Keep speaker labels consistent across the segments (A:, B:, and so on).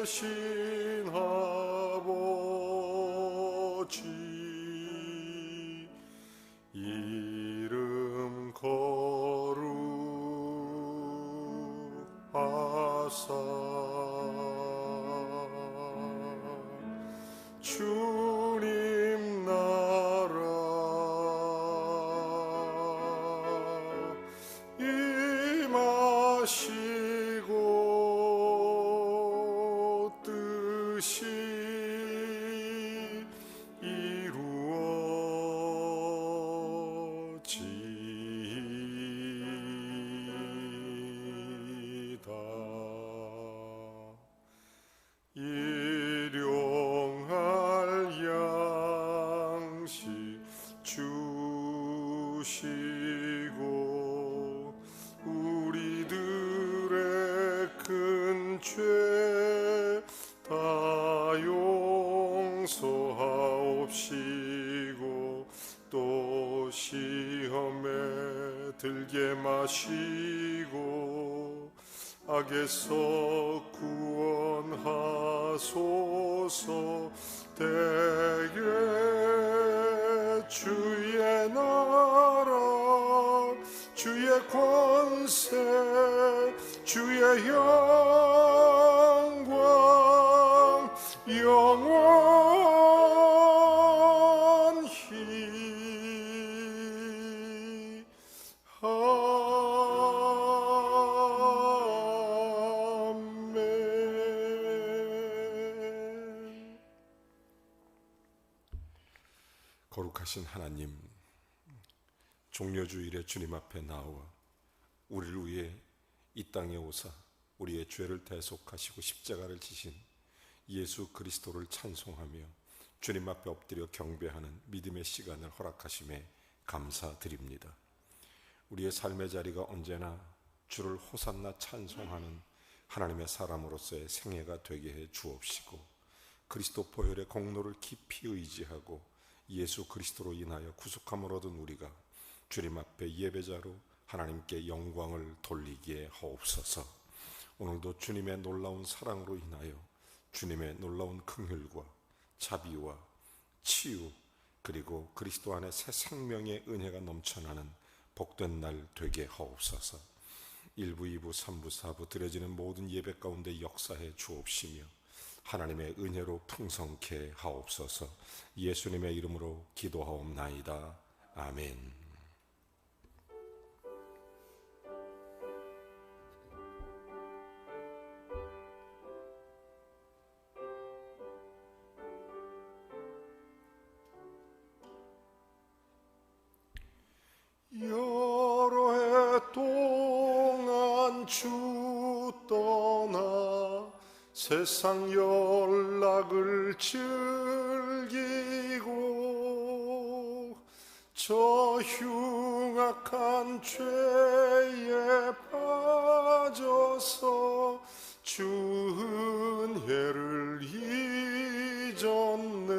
A: 되신 아버지 이름 거룩하사 주님 나라 임하시고 뜻이 이루어지이다. 일용할 양식 주시고 우리들의 큰 죄 다 용서하옵시고 또 시험에 들게 마시고 악에서 구원하소서. 대개 주의 나라 주의 권세 주의 영광 영원히 아멘.
B: 거룩하신 하나님, 종려주일에 주님 앞에 나와 우리를 위해 이 땅에 오사 우리의 죄를 대속하시고 십자가를 지신 예수 그리스도를 찬송하며 주님 앞에 엎드려 경배하는 믿음의 시간을 허락하심에 감사드립니다. 우리의 삶의 자리가 언제나 주를 호산나 찬송하는 하나님의 사람으로서의 생애가 되게 해 주옵시고, 그리스도 보혈의 공로를 깊이 의지하고 예수 그리스도로 인하여 구속함을 얻은 우리가 주님 앞에 예배자로 하나님께 영광을 돌리기에 하옵소서. 오늘도 주님의 놀라운 사랑으로 인하여 주님의 놀라운 긍휼과 자비와 치유 그리고 그리스도 안에 새 생명의 은혜가 넘쳐나는 복된 날 되게 하옵소서. 1부, 2부, 3부, 4부 드려지는 모든 예배 가운데 역사해 주옵시며 하나님의 은혜로 풍성케 하옵소서. 예수님의 이름으로 기도하옵나이다. 아멘.
A: 여러 해 동안 주 떠나 세상 연락을 즐기고 저 흉악한 죄에 빠져서 주 은혜를 잊었네.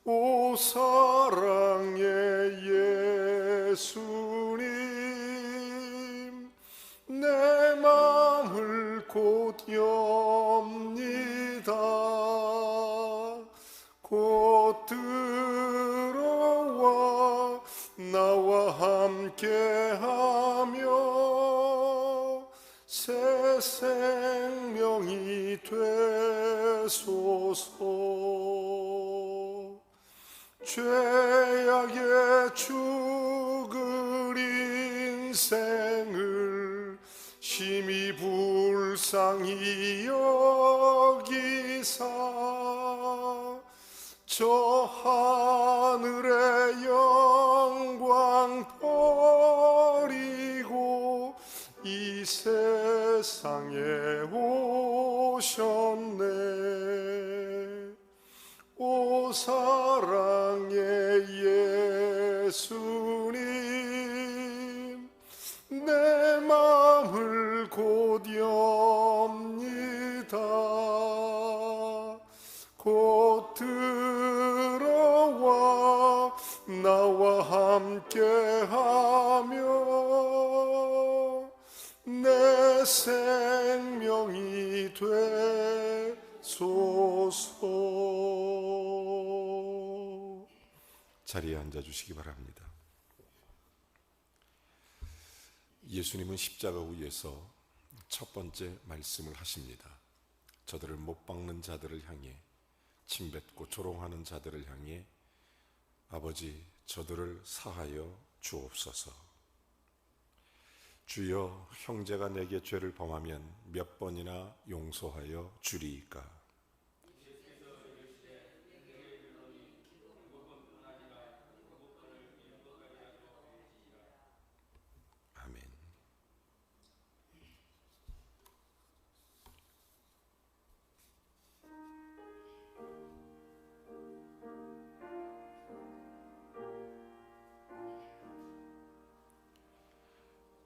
A: 오 사랑의 예수님, 내 맘을 곧 엽니다. 곧 들어와 나와 함께하며 새 생명이 되소서. 죄악에 죽을 인생을 심히 불쌍히 여기사 저 하늘의 영광 버리고 이 세상에 오셨네. 오 사랑의 예수님, 내 맘을 곧 엽니다. 곧 들어와 나와 함께하며 내 생명이 되소서.
B: 자리에 앉아 주시기 바랍니다. 예수님은 십자가 위에서 첫 번째 말씀을 하십니다. 저들을 못 박는 자들을 향해, 침뱉고 조롱하는 자들을 향해 아버지 저들을 사하여 주옵소서. 주여, 형제가 내게 죄를 범하면 몇 번이나 용서하여 주리이까? 아멘.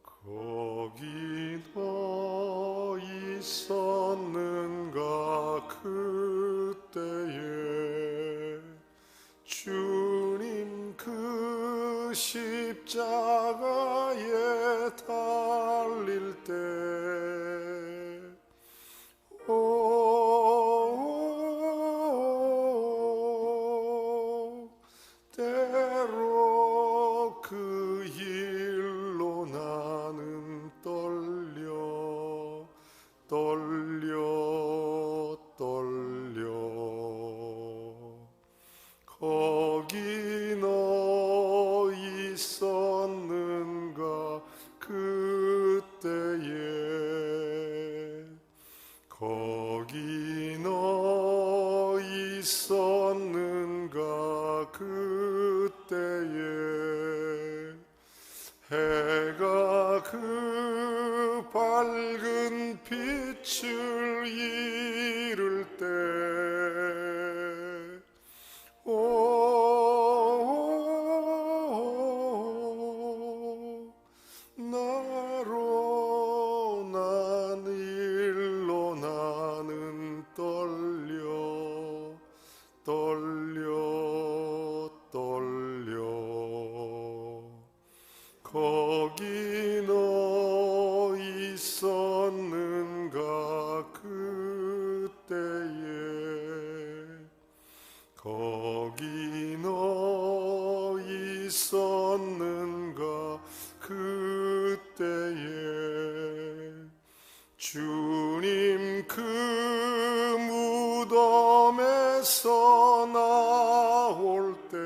A: 거기 너 있었는가 그때에 주님 그 십자가에 달릴 때 때로 그 일로 나는 떨려 거기 너 있었는가 그때에 거기 너 있었는가 그때에 해가 그 밝은 빛을 잃을 때 나로 난 일로 나는 거기 너 있었는가 그때에 거기 너 있었는가 그때에 주님 그 무덤에서 나올 때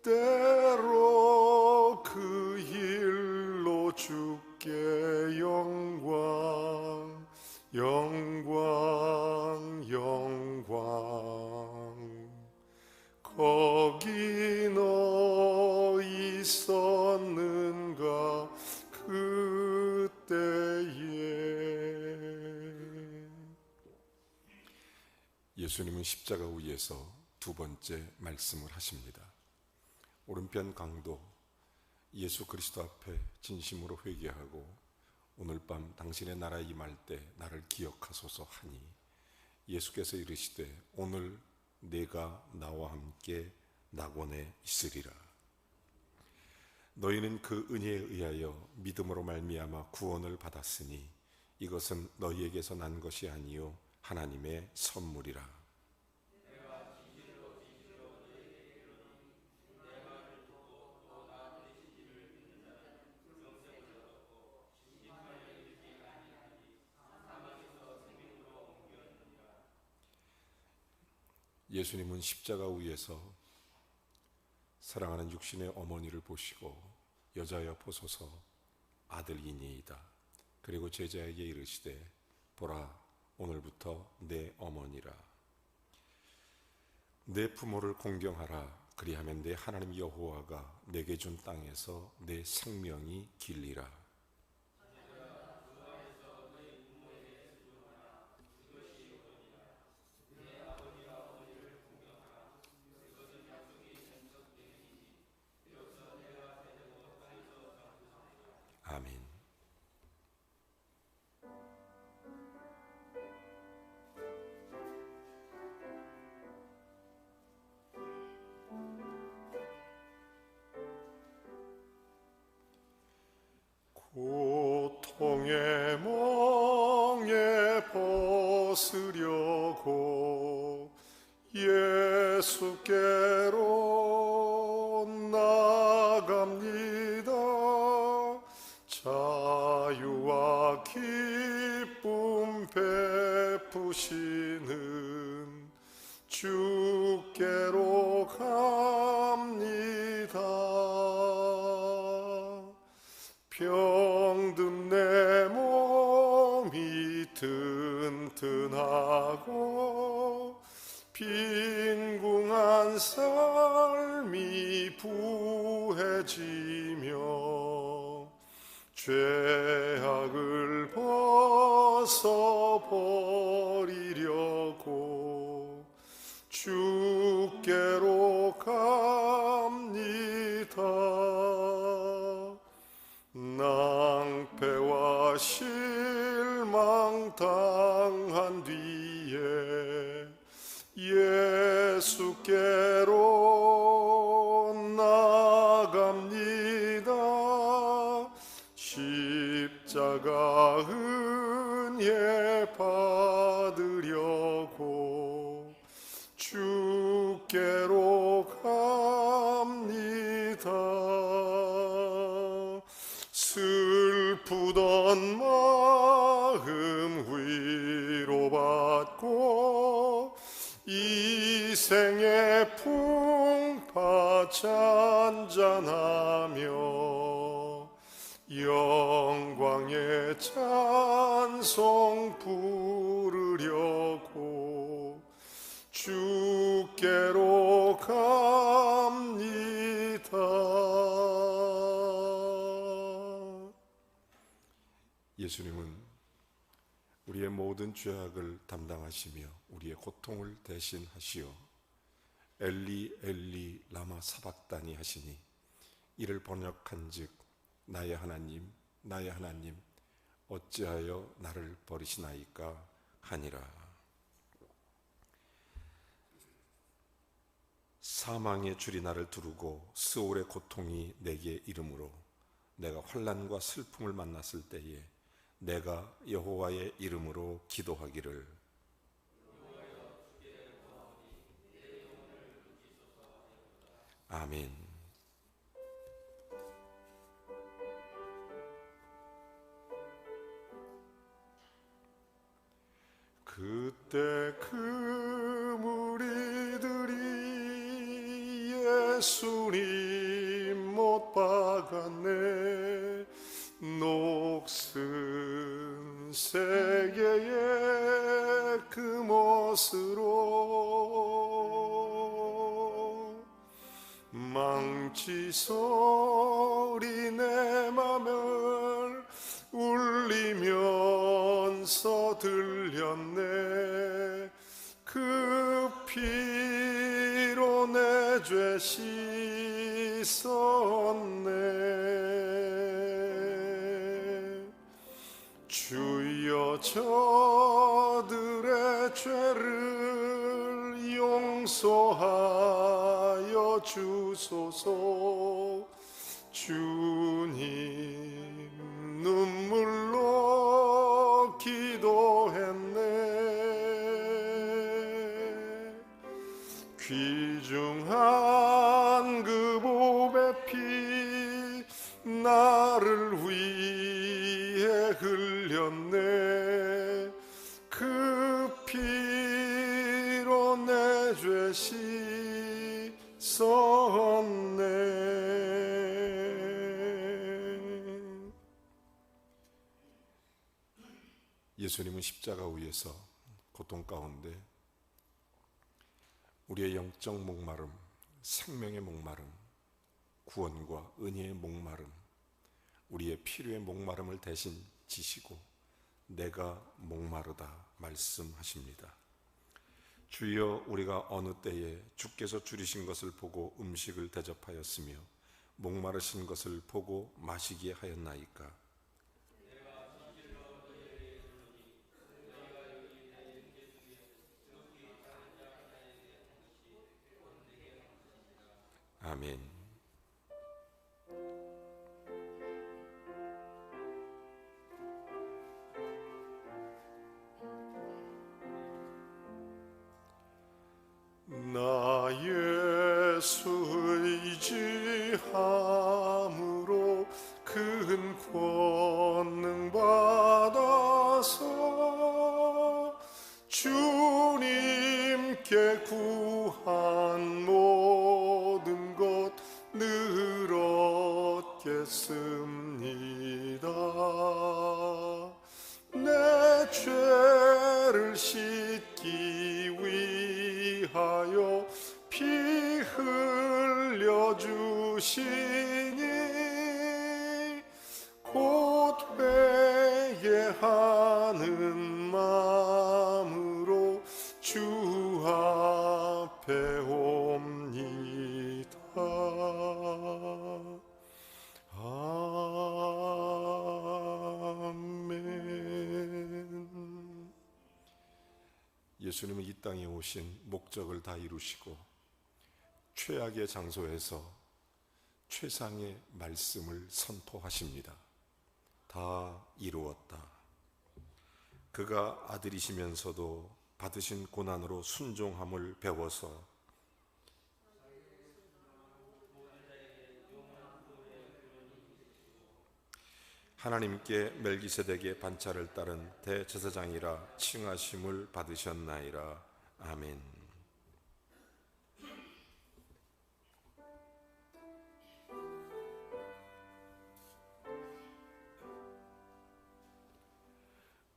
A: 때로 그 일로 주께 영광 거기 너 있었는가 그때에.
B: 예수님은 십자가 위에서 두 번째 말씀을 하십니다. 오른편 강도 예수 그리스도 앞에 진심으로 회개하고 오늘 밤 당신의 나라에 임할 때 나를 기억하소서 하니 예수께서 이르시되 오늘 내가 나와 함께 낙원에 있으리라. 너희는 그 은혜에 의하여 믿음으로 말미암아 구원을 받았으니 이것은 너희에게서 난 것이 아니요 하나님의 선물이라. 예수님은 십자가 위에서 사랑하는 육신의 어머니를 보시고 여자여 보소서 아들이니이다. 그리고 제자에게 이르시되 보라 오늘부터 내 어머니라. 내 부모를 공경하라. 그리하면 내 하나님 여호와가 내게 준 땅에서 내 생명이 길리라. 아멘.
A: 종의 멍에 벗으려고 예수께로 나갑니다. 자유와 기쁨 베푸시는 주께로 갑니다. 병든 내 몸이 튼튼하고 빈궁한 삶이 부해지며 죄악을 벗어버리려고 주께로 갑니다. 낭패와 실망 당한 뒤에 예수께로 나갑니다. 십자가 은혜 받으려고 주께로 갑니다. 슬프던 마음 위로받고 이 생의 풍파 잔잔하며 영광의 찬송 부르려고 주께로 갑니다.
B: 예수님은 우리의 모든 죄악을 담당하시며 우리의 고통을 대신하시어 엘리 엘리 라마 사박다니 하시니 이를 번역한즉 나의 하나님 나의 하나님 어찌하여 나를 버리시나이까 하니라. 사망의 줄이 나를 두르고 스올의 고통이 내게 이르므로 내가 환난과 슬픔을 만났을 때에 내가 여호와의 이름으로 기도하기를 아멘.
A: 그때 그 무리들이 예수님 못 박았네. 녹슨 세계의 그 멋으로 망치 소리 내 맘을 울리면서 들렸네. 그 피로 내 죄 씻었네. 주여 저들의 죄를 용서하여 주소서. 주님 눈물로 기도했네. 귀중한 그 보배 피 나를 위해 흘렸네. 그 피로 내 죄 씻었네.
B: 예수님은 십자가 위에서 고통 가운데 우리의 영적 목마름, 생명의 목마름, 구원과 은혜의 목마름, 우리의 필요의 목마름을 대신 지시고 내가 목마르다 말씀하십니다. 주여 우리가 어느 때에 주께서 줄이신 것을 보고 음식을 대접하였으며 목마르신 것을 보고 마시게 하였나이까. 아멘.
A: 위함으로 큰 권능 받아서 주님께 구한 모든 것 늘 얻겠습니다. 내 죄를 씻기 위하여 피 흘려주시니 곧 회개하는 마음으로 주 앞에 옵니다. 아멘.
B: 예수님은 이 땅에 오신 목적을 다 이루시고 최악의 장소에서 최상의 말씀을 선포하십니다. 다 이루었다. 그가 아들이시면서도 받으신 고난으로 순종함을 배워서 하나님께 멜기세덱의 반차를 따른 대제사장이라 칭하심을 받으셨나이다. 아멘.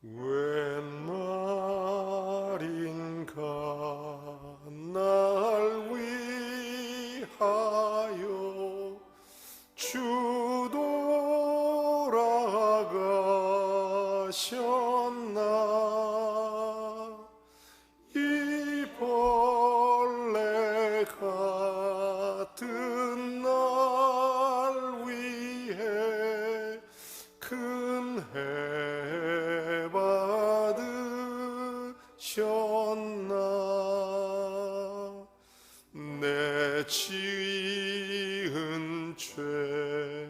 A: 웬 말인가 날 위하여 주 돌아가셨나. 이 벌레 같은 날 위해 큰 해 받으셨나. 내 지은 죄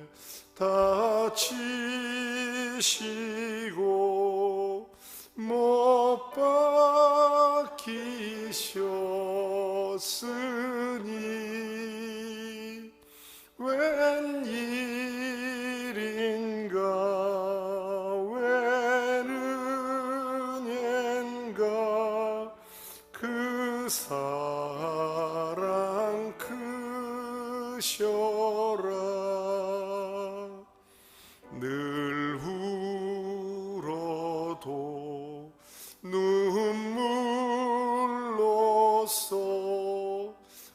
A: 다 지시고 못 박히셨으니 웬일인가 웬 은혜인가 그 사랑 크셔라. 늘 울어도 눈물로써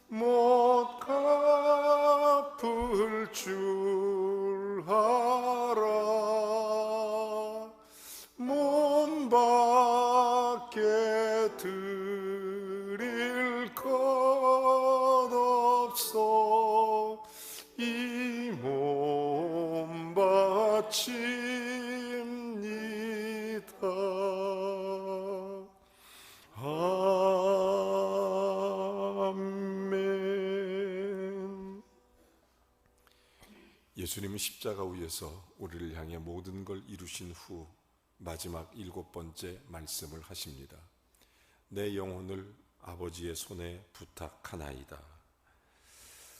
A: 못 갚을 줄 알아. 몸 밖에 드릴 것 없어 이 몸 바칩니다. 아멘.
B: 예수님은 십자가 위에서 우리를 향해 모든 걸 이루신 후 마지막 7번째 말씀을 하십니다. 내 영혼을 아버지의 손에 부탁하나이다.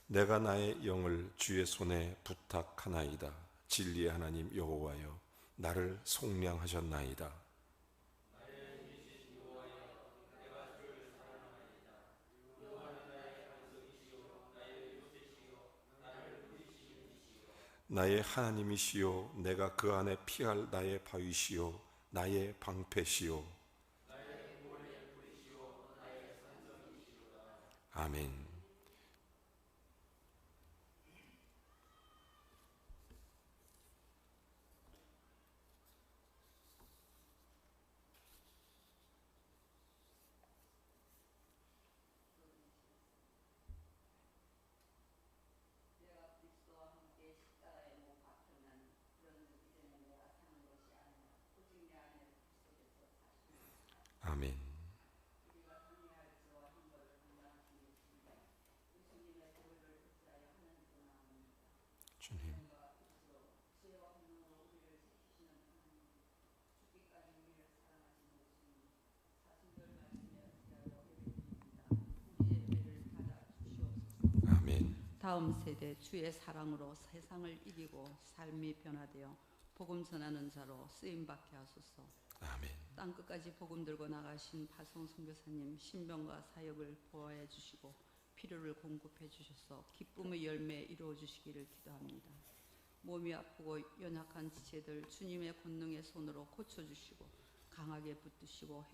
B: 내가 나의 영을 주의 손에 부탁하나이다. 진리의 하나님 여호와여, 나를 속량하셨나이다. 나의 하나님이시요, 내가 그 안에 피할 나의 바위시요, 나의 방패시요. 아멘. 아멘.
C: 다음 세대 주의 사랑으로 세상을 이기고 삶이 변화되어 복음 전하는 자로 쓰임받게 하소서.
B: 아멘.
C: 땅끝까지 복음 들고 나가신 파송 선교사님 신병과 사역을 보호해 주시고 필요를 공급해 주셔서 기쁨의 열매 이루어 주시기를 기도합니다. 몸이 아프고 연약한 지체들 주님의 권능의 손으로 고쳐주시고 강하게 붙드시고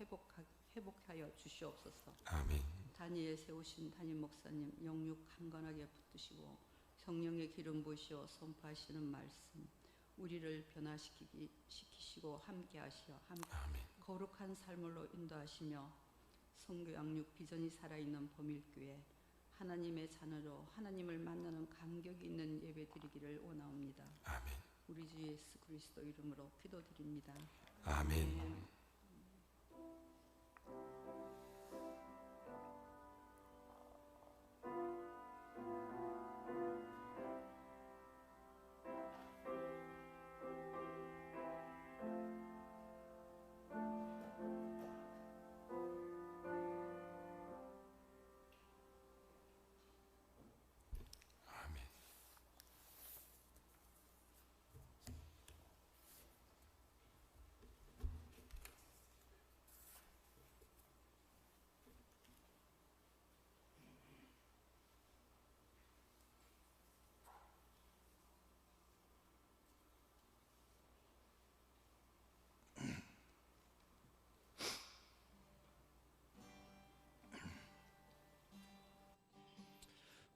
C: 회복하여 주시옵소서.
B: 아멘.
C: 단위에 세우신 담임 목사님 영육 강건하게 붙드시고 성령의 기름 부으시어 선포하시는 말씀 우리를 변화시키시고 함께하시어
B: 아멘.
C: 거룩한 삶으로 인도하시며 선교 양육 비전이 살아있는 범일교회 하나님의 자녀로 하나님을 만나는 감격이 있는 예배 드리기를 원하옵니다.
B: 아멘.
C: 우리 주 예수 그리스도 이름으로 기도드립니다.
B: 아멘.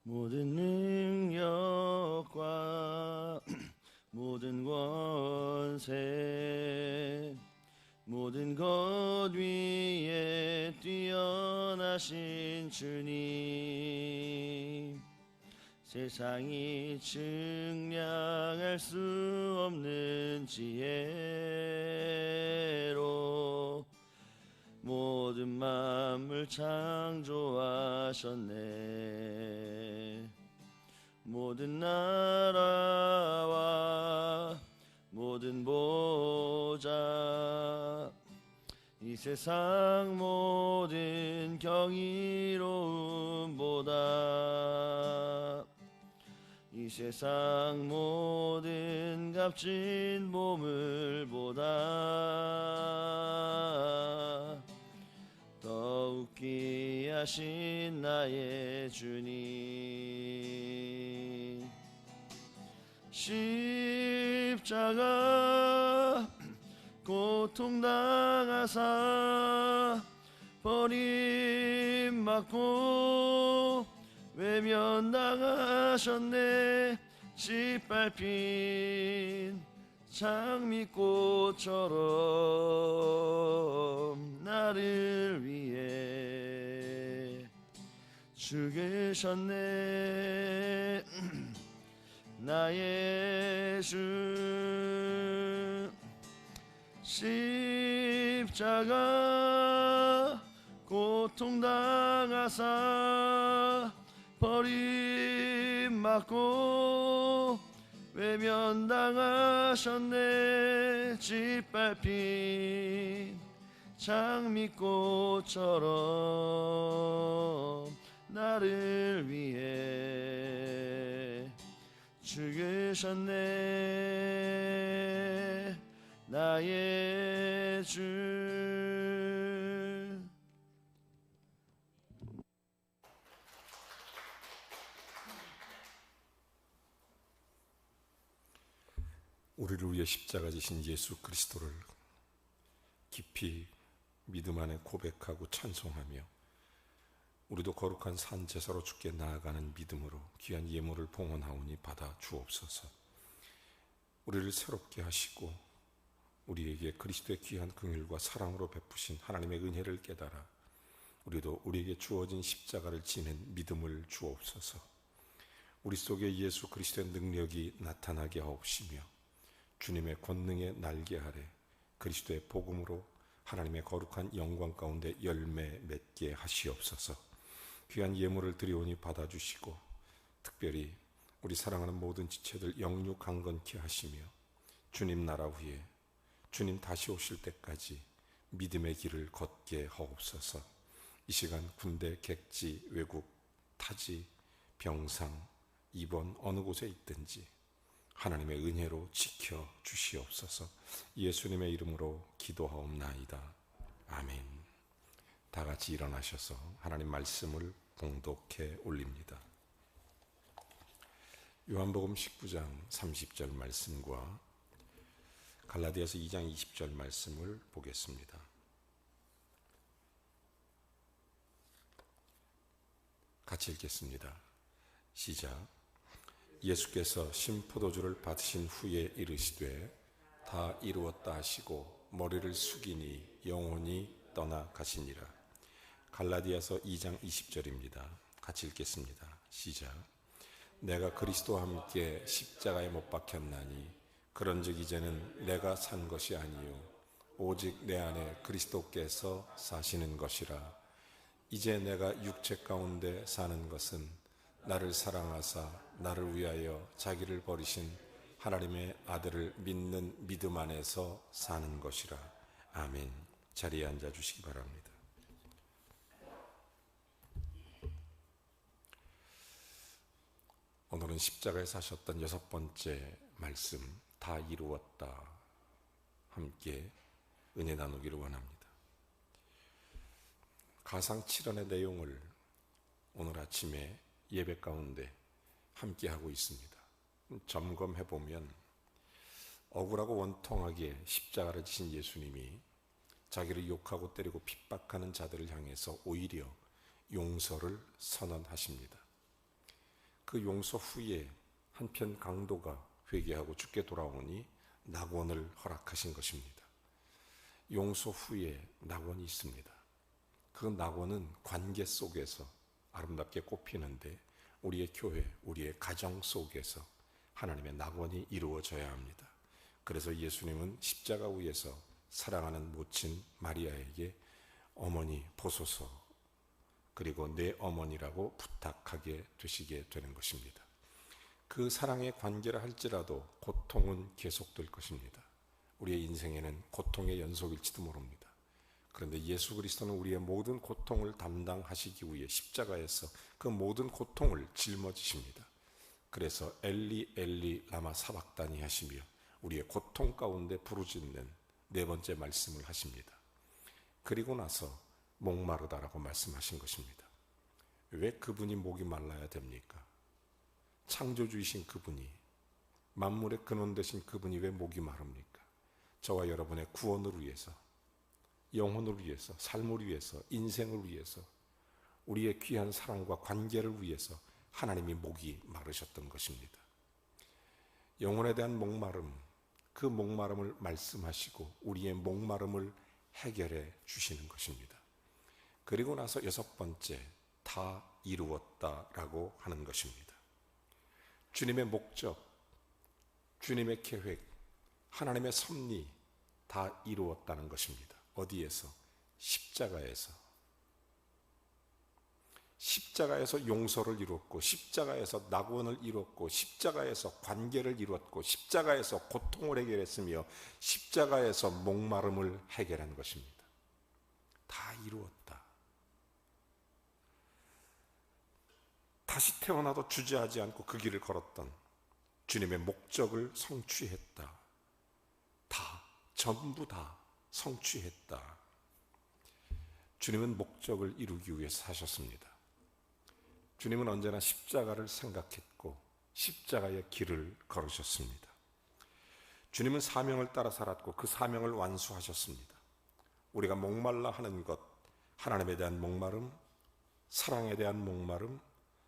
D: 모든 능력과 모든 권세 모든 것 위에 뛰어나신 주님 세상이 측량할 수 없는 지혜로 모든 만물 창조하셨네. 모든 나라와 모든 보좌 이 세상 모든 경이로움보다 이 세상 모든 값진 보물보다 더욱 귀하신 나의 주님 십자가 고통당하사 버림받고 외면당하셨네. 짓밟힌 장미꽃처럼 나를 위해 죽으셨네. 나의 주 십자가 고통당하사 버림받고 외면당하셨네. 짓밟힌 장미꽃처럼 나를 위해 죽으셨네. 나의 주
B: 우리를 위해 십자가 지신 예수 그리스도를 깊이 믿음 안에 고백하고 찬송하며 우리도 거룩한 산 제사로 주께 나아가는 믿음으로 귀한 예물을 봉헌하오니 받아 주옵소서. 우리를 새롭게 하시고 우리에게 그리스도의 귀한 긍휼과 사랑으로 베푸신 하나님의 은혜를 깨달아 우리도 우리에게 주어진 십자가를 지는 믿음을 주옵소서. 우리 속에 예수 그리스도의 능력이 나타나게 하옵시며 주님의 권능의 날개 아래 그리스도의 복음으로 하나님의 거룩한 영광 가운데 열매 맺게 하시옵소서. 귀한 예물을 드리오니 받아주시고 특별히 우리 사랑하는 모든 지체들 영육 강건케 하시며 주님 나라 후에 주님 다시 오실 때까지 믿음의 길을 걷게 하옵소서. 이 시간 군대, 객지, 외국, 타지, 병상, 이번 어느 곳에 있든지 하나님의 은혜로 지켜 주시옵소서. 예수님의 이름으로 기도하옵나이다. 아멘. 다 같이 일어나셔서 하나님 말씀을 봉독해 올립니다. 요한복음 19장 30절 말씀과 갈라디아서 2장 20절 말씀을 보겠습니다. 같이 읽겠습니다. 시작. 예수께서 신포도주를 받으신 후에 이르시되 다 이루었다 하시고 머리를 숙이니 영혼이 떠나가시니라. 갈라디아서 2장 20절입니다. 같이 읽겠습니다. 시작. 내가 그리스도와 함께 십자가에 못 박혔나니 그런즉 이제는 내가 산 것이 아니요 오직 내 안에 그리스도께서 사시는 것이라. 이제 내가 육체 가운데 사는 것은 나를 사랑하사 나를 위하여 자기를 버리신 하나님의 아들을 믿는 믿음 안에서 사는 것이라. 아멘. 자리에 앉아 주시기 바랍니다. 오늘은 십자가에 사셨던 6번째 말씀, 다 이루었다. 함께 은혜 나누기를 원합니다. 가상 7원의 내용을 오늘 아침에 예배 가운데 함께 하고 있습니다. 점검해 보면 억울하고 원통하게 십자가를 지신 예수님이 자기를 욕하고 때리고 핍박하는 자들을 향해서 오히려 용서를 선언하십니다. 그 용서 후에 한편 강도가 회개하고 죽게 돌아오니 낙원을 허락하신 것입니다. 용서 후에 낙원이 있습니다. 그 낙원은 관계 속에서 아름답게 꽃피는데 우리의 교회, 우리의 가정 속에서 하나님의 낙원이 이루어져야 합니다. 그래서 예수님은 십자가 위에서 사랑하는 모친 마리아에게 어머니 보소서, 그리고 내 어머니라고 부탁하게 되시게 되는 것입니다. 그 사랑의 관계라 할지라도 고통은 계속될 것입니다. 우리의 인생에는 고통의 연속일지도 모릅니다. 그런데 예수 그리스도는 우리의 모든 고통을 담당하시기 위해 십자가에서 그 모든 고통을 짊어지십니다. 그래서 엘리 엘리 라마 사박다니 하시며 우리의 고통 가운데 부르짖는 4번째 말씀을 하십니다. 그리고 나서 목마르다라고 말씀하신 것입니다. 왜 그분이 목이 말라야 됩니까? 창조주이신 그분이, 만물의 근원 되신 그분이 왜 목이 마릅니까? 저와 여러분의 구원을 위해서, 영혼을 위해서, 삶을 위해서, 인생을 위해서, 우리의 귀한 사랑과 관계를 위해서 하나님이 목이 마르셨던 것입니다. 영혼에 대한 목마름, 그 목마름을 말씀하시고 우리의 목마름을 해결해 주시는 것입니다. 그리고 나서 6번째, 다 이루었다라고 하는 것입니다. 주님의 목적, 주님의 계획, 하나님의 섭리 다 이루었다는 것입니다. 어디에서? 십자가에서. 십자가에서 용서를 이루었고, 십자가에서 낙원을 이루었고, 십자가에서 관계를 이루었고, 십자가에서 고통을 해결했으며 십자가에서 목마름을 해결한 것입니다. 다 이루었다. 다시 태어나도 주저하지 않고 그 길을 걸었던 주님의 목적을 성취했다. 다, 전부 다 성취했다. 주님은 목적을 이루기 위해서 사셨습니다. 주님은 언제나 십자가를 생각했고 십자가의 길을 걸으셨습니다. 주님은 사명을 따라 살았고 그 사명을 완수하셨습니다. 우리가 목말라 하는 것, 하나님에 대한 목마름, 사랑에 대한 목마름,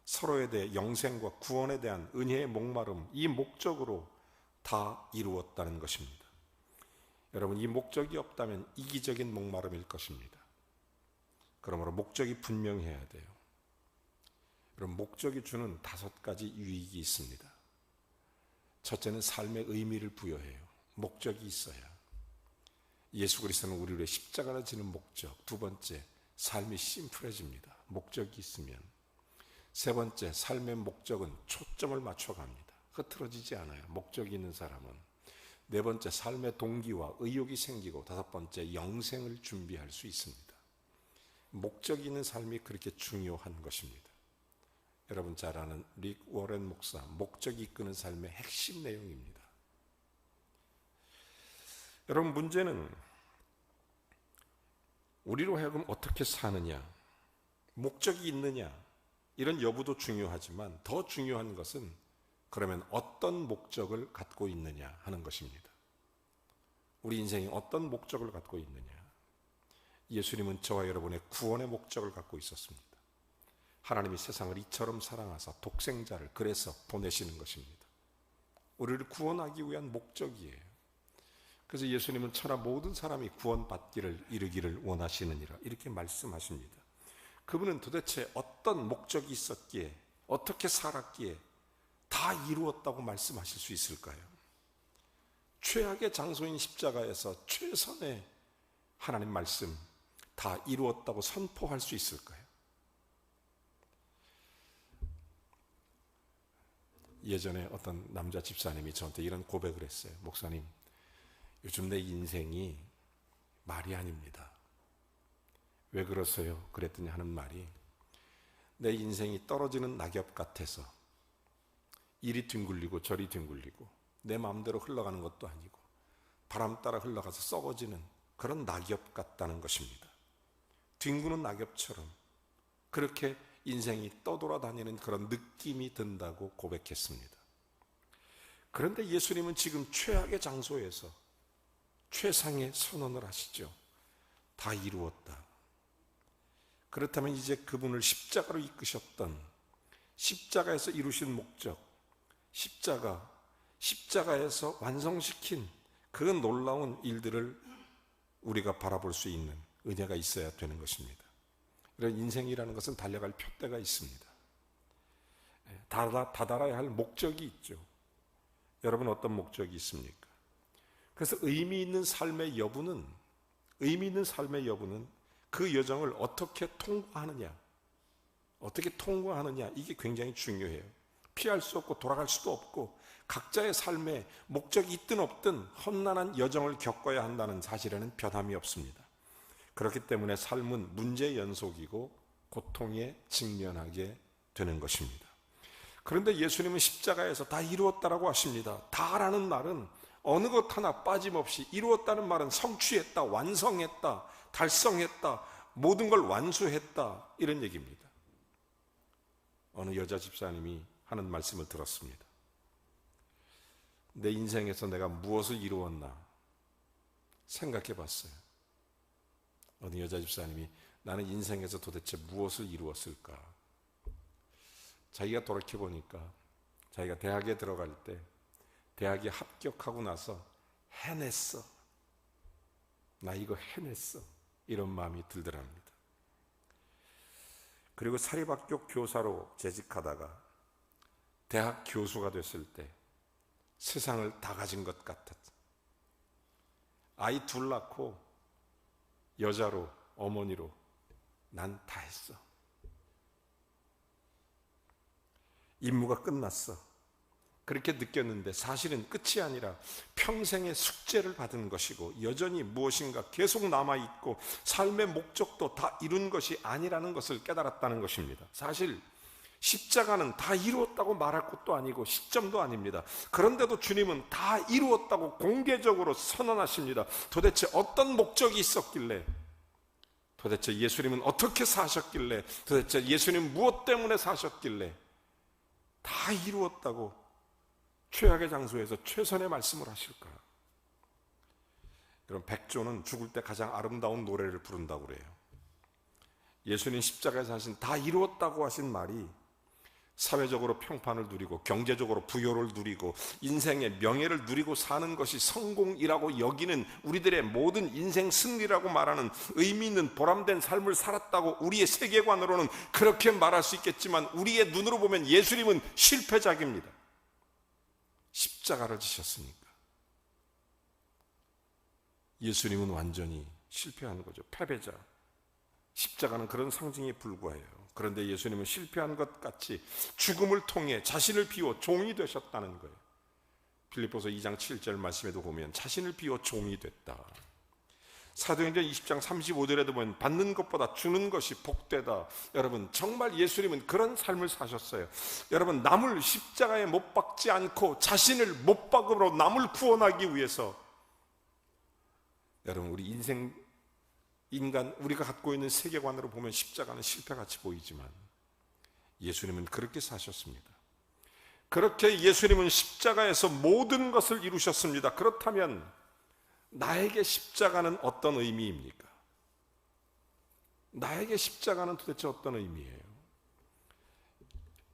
B: 서로에 대해 영생과 구원에 대한 은혜의 목마름, 이 목적으로 다 이루었다는 것입니다. 여러분, 이 목적이 없다면 이기적인 목마름일 것입니다. 그러므로 목적이 분명해야 돼요. 여러분, 목적이 주는 5가지 유익이 있습니다. 첫째는 삶의 의미를 부여해요. 목적이 있어야. 예수 그리스도는 우리를 위해 십자가를 지는 목적. 2번째, 삶이 심플해집니다. 목적이 있으면. 3번째, 삶의 목적은 초점을 맞춰갑니다. 흐트러지지 않아요. 목적이 있는 사람은. 4번째, 삶의 동기와 의욕이 생기고 5번째, 영생을 준비할 수 있습니다. 목적이 있는 삶이 그렇게 중요한 것입니다. 여러분 잘 아는 릭 워렌 목사 목적이 이끄는 삶의 핵심 내용입니다. 여러분, 문제는 우리로 하여금 어떻게 사느냐, 목적이 있느냐, 이런 여부도 중요하지만 더 중요한 것은 그러면 어떤 목적을 갖고 있느냐 하는 것입니다. 우리 인생이 어떤 목적을 갖고 있느냐. 예수님은 저와 여러분의 구원의 목적을 갖고 있었습니다. 하나님이 세상을 이처럼 사랑하사 독생자를 그래서 보내시는 것입니다. 우리를 구원하기 위한 목적이에요. 그래서 예수님은 천하 모든 사람이 구원받기를 이루기를 원하시느니라 이렇게 말씀하십니다. 그분은 도대체 어떤 목적이 있었기에, 어떻게 살았기에 다 이루었다고 말씀하실 수 있을까요? 최악의 장소인 십자가에서 최선의 하나님 말씀 다 이루었다고 선포할 수 있을까요? 예전에 어떤 남자 집사님이 저한테 이런 고백을 했어요. 목사님, 요즘 내 인생이 말이 아닙니다. 왜 그러세요? 그랬더니 하는 말이, 내 인생이 떨어지는 낙엽 같아서 이리 뒹굴리고 저리 뒹굴리고 내 마음대로 흘러가는 것도 아니고 바람 따라 흘러가서 썩어지는 그런 낙엽 같다는 것입니다. 뒹구는 낙엽처럼 그렇게 인생이 떠돌아다니는 그런 느낌이 든다고 고백했습니다. 그런데 예수님은 지금 최악의 장소에서 최상의 선언을 하시죠. 다 이루었다. 그렇다면 이제 그분을 십자가로 이끄셨던, 십자가에서 이루신 목적, 십자가에서 완성시킨 그 놀라운 일들을 우리가 바라볼 수 있는 은혜가 있어야 되는 것입니다. 이런 인생이라는 것은 달려갈 표대가 있습니다. 다다라야 할 목적이 있죠. 여러분, 어떤 목적이 있습니까? 그래서 의미 있는 삶의 여부는 그 여정을 어떻게 통과하느냐, 이게 굉장히 중요해요. 피할 수 없고 돌아갈 수도 없고 각자의 삶에 목적이 있든 없든 험난한 여정을 겪어야 한다는 사실에는 변함이 없습니다. 그렇기 때문에 삶은 문제의 연속이고 고통에 직면하게 되는 것입니다. 그런데 예수님은 십자가에서 다 이루었다라고 하십니다. 다라는 말은 어느 것 하나 빠짐없이, 이루었다는 말은 성취했다, 완성했다, 달성했다, 모든 걸 완수했다, 이런 얘기입니다. 어느 여자 집사님이 하는 말씀을 들었습니다. 내 인생에서 내가 무엇을 이루었나 생각해 봤어요. 어느 여자 집사님이 나는 인생에서 도대체 무엇을 이루었을까? 자기가 돌이켜 보니까 자기가 대학에 들어갈 때 대학에 합격하고 나서 해냈어. 나 이거 해냈어. 이런 마음이 들더랍니다. 그리고 사립학교 교사로 재직하다가 대학 교수가 됐을 때 세상을 다 가진 것 같았어. 아이 둘 낳고 여자로, 어머니로 난 다 했어. 임무가 끝났어. 그렇게 느꼈는데 사실은 끝이 아니라 평생의 숙제를 받은 것이고 여전히 무엇인가 계속 남아있고 삶의 목적도 다 이룬 것이 아니라는 것을 깨달았다는 것입니다. 사실 십자가는 다 이루었다고 말할 것도 아니고 시점도 아닙니다. 그런데도 주님은 다 이루었다고 공개적으로 선언하십니다. 도대체 어떤 목적이 있었길래, 도대체 예수님은 어떻게 사셨길래, 도대체 예수님은 무엇 때문에 사셨길래 다 이루었다고 최악의 장소에서 최선의 말씀을 하실까? 여러분, 백조는 죽을 때 가장 아름다운 노래를 부른다고 그래요. 예수님 십자가에서 하신 다 이루었다고 하신 말이 사회적으로 평판을 누리고 경제적으로 부여를 누리고 인생의 명예를 누리고 사는 것이 성공이라고 여기는 우리들의 모든 인생 승리라고 말하는 의미 있는 보람된 삶을 살았다고 우리의 세계관으로는 그렇게 말할 수 있겠지만 우리의 눈으로 보면 예수님은 실패작입니다. 십자가를 지셨으니까. 예수님은 완전히 실패한 거죠. 패배자. 십자가는 그런 상징에 불과해요. 그런데 예수님은 실패한 것 같이 죽음을 통해 자신을 비워 종이 되셨다는 거예요. 필립보서 2장 7절 말씀에도 보면 자신을 비워 종이 됐다. 사도행전 20장 35절에도 보면 받는 것보다 주는 것이 복되다. 여러분, 정말 예수님은 그런 삶을 사셨어요. 여러분, 남을 십자가에 못 박지 않고 자신을 못 박음으로 남을 구원하기 위해서, 여러분, 우리 인간 우리가 갖고 있는 세계관으로 보면 십자가는 실패같이 보이지만 예수님은 그렇게 사셨습니다. 그렇게 예수님은 십자가에서 모든 것을 이루셨습니다. 그렇다면 나에게 십자가는 어떤 의미입니까? 나에게 십자가는 도대체 어떤 의미예요?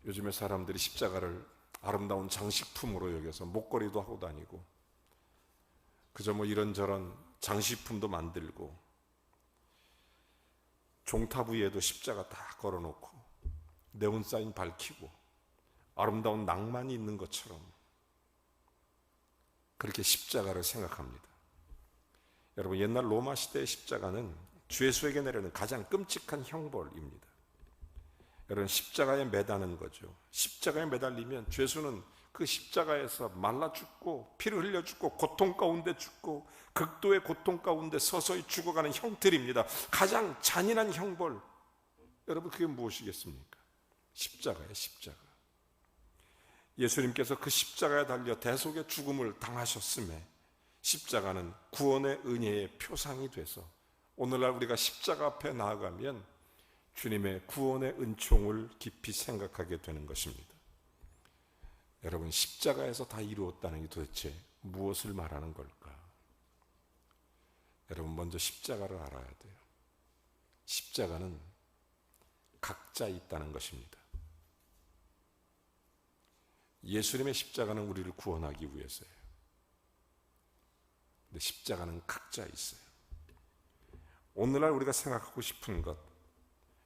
B: 요즘에 사람들이 십자가를 아름다운 장식품으로 여겨서 목걸이도 하고 다니고, 그저 뭐 이런저런 장식품도 만들고, 종탑 위에도 십자가 다 걸어놓고 네온사인 밝히고 아름다운 낭만이 있는 것처럼 그렇게 십자가를 생각합니다. 여러분, 옛날 로마 시대의 십자가는 죄수에게 내리는 가장 끔찍한 형벌입니다. 여러분, 십자가에 매다는 거죠. 십자가에 매달리면 죄수는 그 십자가에서 말라 죽고 피를 흘려 죽고 고통 가운데 죽고 극도의 고통 가운데 서서히 죽어가는 형틀입니다. 가장 잔인한 형벌, 여러분, 그게 무엇이겠습니까? 십자가예요, 십자가. 예수님께서 그 십자가에 달려 대속의 죽음을 당하셨음에 십자가는 구원의 은혜의 표상이 돼서 오늘날 우리가 십자가 앞에 나아가면 주님의 구원의 은총을 깊이 생각하게 되는 것입니다. 여러분, 십자가에서 다 이루었다는 게 도대체 무엇을 말하는 걸까? 여러분, 먼저 십자가를 알아야 돼요. 십자가는 각자 있다는 것입니다. 예수님의 십자가는 우리를 구원하기 위해서예요. 근데 십자가는 각자 있어요. 오늘날 우리가 생각하고 싶은 것,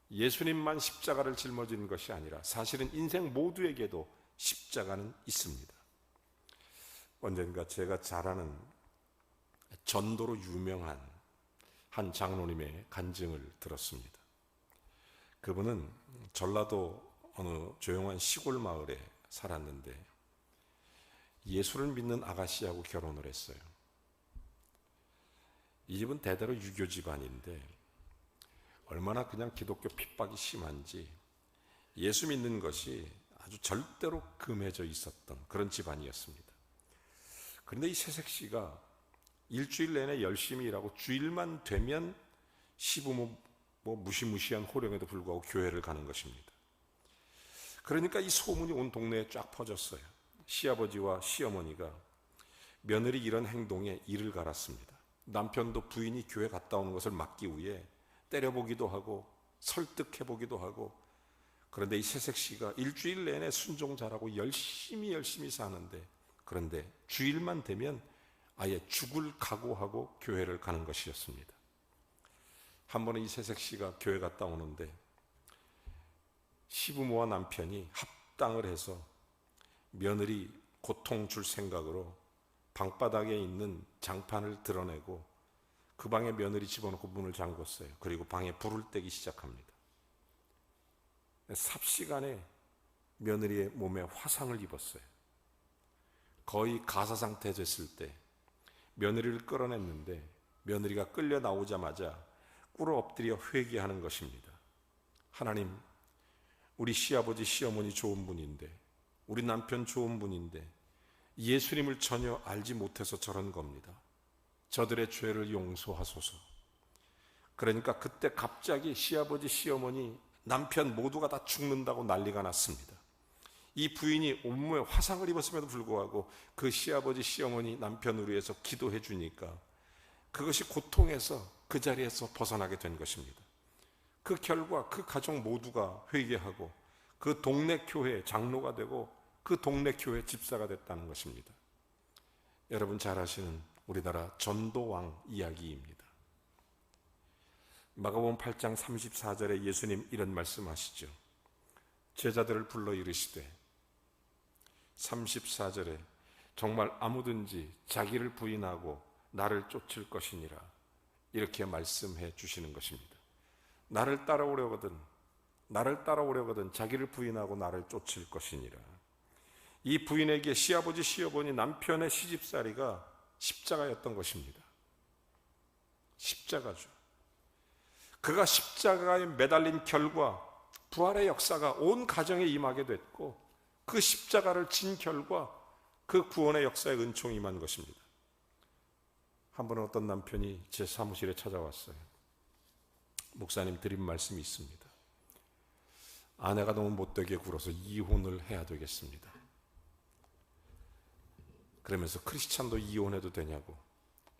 B: 예수님만 십자가를 짊어지는 것이 아니라 사실은 인생 모두에게도 십자가는 있습니다. 언젠가 제가 잘 아는 전도로 유명한 한 장로님의 간증을 들었습니다. 그분은 전라도 어느 조용한 시골 마을에 살았는데 예수를 믿는 아가씨하고 결혼을 했어요. 이 집은 대대로 유교 집안인데 얼마나 그냥 기독교 핍박이 심한지 예수 믿는 것이 아주 절대로 금해져 있었던 그런 집안이었습니다. 그런데 이 새색 씨가 일주일 내내 열심히 일하고 주일만 되면 시부모 무시무시한 호령에도 불구하고 교회를 가는 것입니다. 그러니까 이 소문이 온 동네에 쫙 퍼졌어요. 시아버지와 시어머니가 며느리 이런 행동에 이를 갈았습니다. 남편도 부인이 교회 갔다 오는 것을 막기 위해 때려보기도 하고 설득해보기도 하고, 그런데 이 새색 씨가 일주일 내내 순종 잘하고 열심히 사는데, 그런데 주일만 되면 아예 죽을 각오하고 교회를 가는 것이었습니다. 한 번은 이 새색 씨가 교회 갔다 오는데 시부모와 남편이 합당을 해서 며느리 고통 줄 생각으로 방바닥에 있는 장판을 드러내고 그 방에 며느리 집어넣고 문을 잠궜어요. 그리고 방에 불을 떼기 시작합니다. 삽시간에 며느리의 몸에 화상을 입었어요. 거의 가사 상태 됐을 때 며느리를 끌어냈는데 며느리가 끌려 나오자마자 꿇어 엎드려 회개하는 것입니다. 하나님, 우리 시아버지 시어머니 좋은 분인데, 우리 남편 좋은 분인데 예수님을 전혀 알지 못해서 저런 겁니다. 저들의 죄를 용서하소서. 그러니까 그때 갑자기 시아버지 시어머니 남편 모두가 다 죽는다고 난리가 났습니다. 이 부인이 온몸에 화상을 입었음에도 불구하고 그 시아버지 시어머니 남편을 위해서 기도해 주니까 그것이 고통에서 그 자리에서 벗어나게 된 것입니다. 그 결과 그 가족 모두가 회개하고 그 동네 교회 장로가 되고 그 동네 교회 집사가 됐다는 것입니다. 여러분 잘 아시는 우리나라 전도왕 이야기입니다. 마가복음 8장 34절에 예수님 이런 말씀하시죠. 제자들을 불러 이르시되, 34절에 정말 아무든지 자기를 부인하고 나를 쫓을 것이니라, 이렇게 말씀해 주시는 것입니다. 나를 따라오려거든 자기를 부인하고 나를 쫓을 것이니라. 이 부인에게 시아버지 시어머니 남편의 시집살이가 십자가였던 것입니다. 십자가죠. 그가 십자가에 매달린 결과 부활의 역사가 온 가정에 임하게 됐고, 그 십자가를 진 결과 그 구원의 역사에 은총이 임한 것입니다. 한 번은 어떤 남편이 제 사무실에 찾아왔어요. 목사님 드린 말씀이 있습니다. 아내가 너무 못되게 굴어서 이혼을 해야 되겠습니다. 그러면서 크리스찬도 이혼해도 되냐고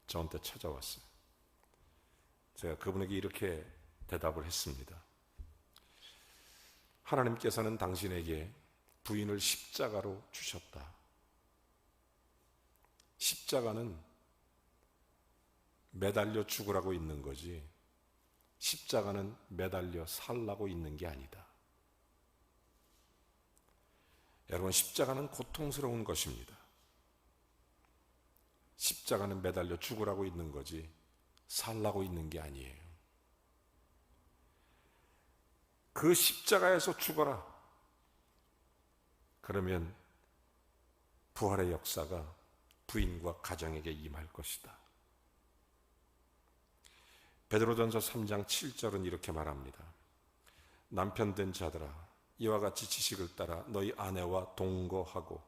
B: 저한테 찾아왔어요. 제가 그분에게 이렇게 대답을 했습니다. 하나님께서는 당신에게 부인을 십자가로 주셨다. 십자가는 매달려 죽으라고 있는 거지, 십자가는 매달려 살라고 있는 게 아니다. 여러분, 십자가는 고통스러운 것입니다. 십자가는 매달려 죽으라고 있는 거지 살라고 있는 게 아니에요. 그 십자가에서 죽어라. 그러면 부활의 역사가 부인과 가정에게 임할 것이다. 베드로전서 3장 7절은 이렇게 말합니다. 남편 된 자들아, 이와 같이 지식을 따라 너희 아내와 동거하고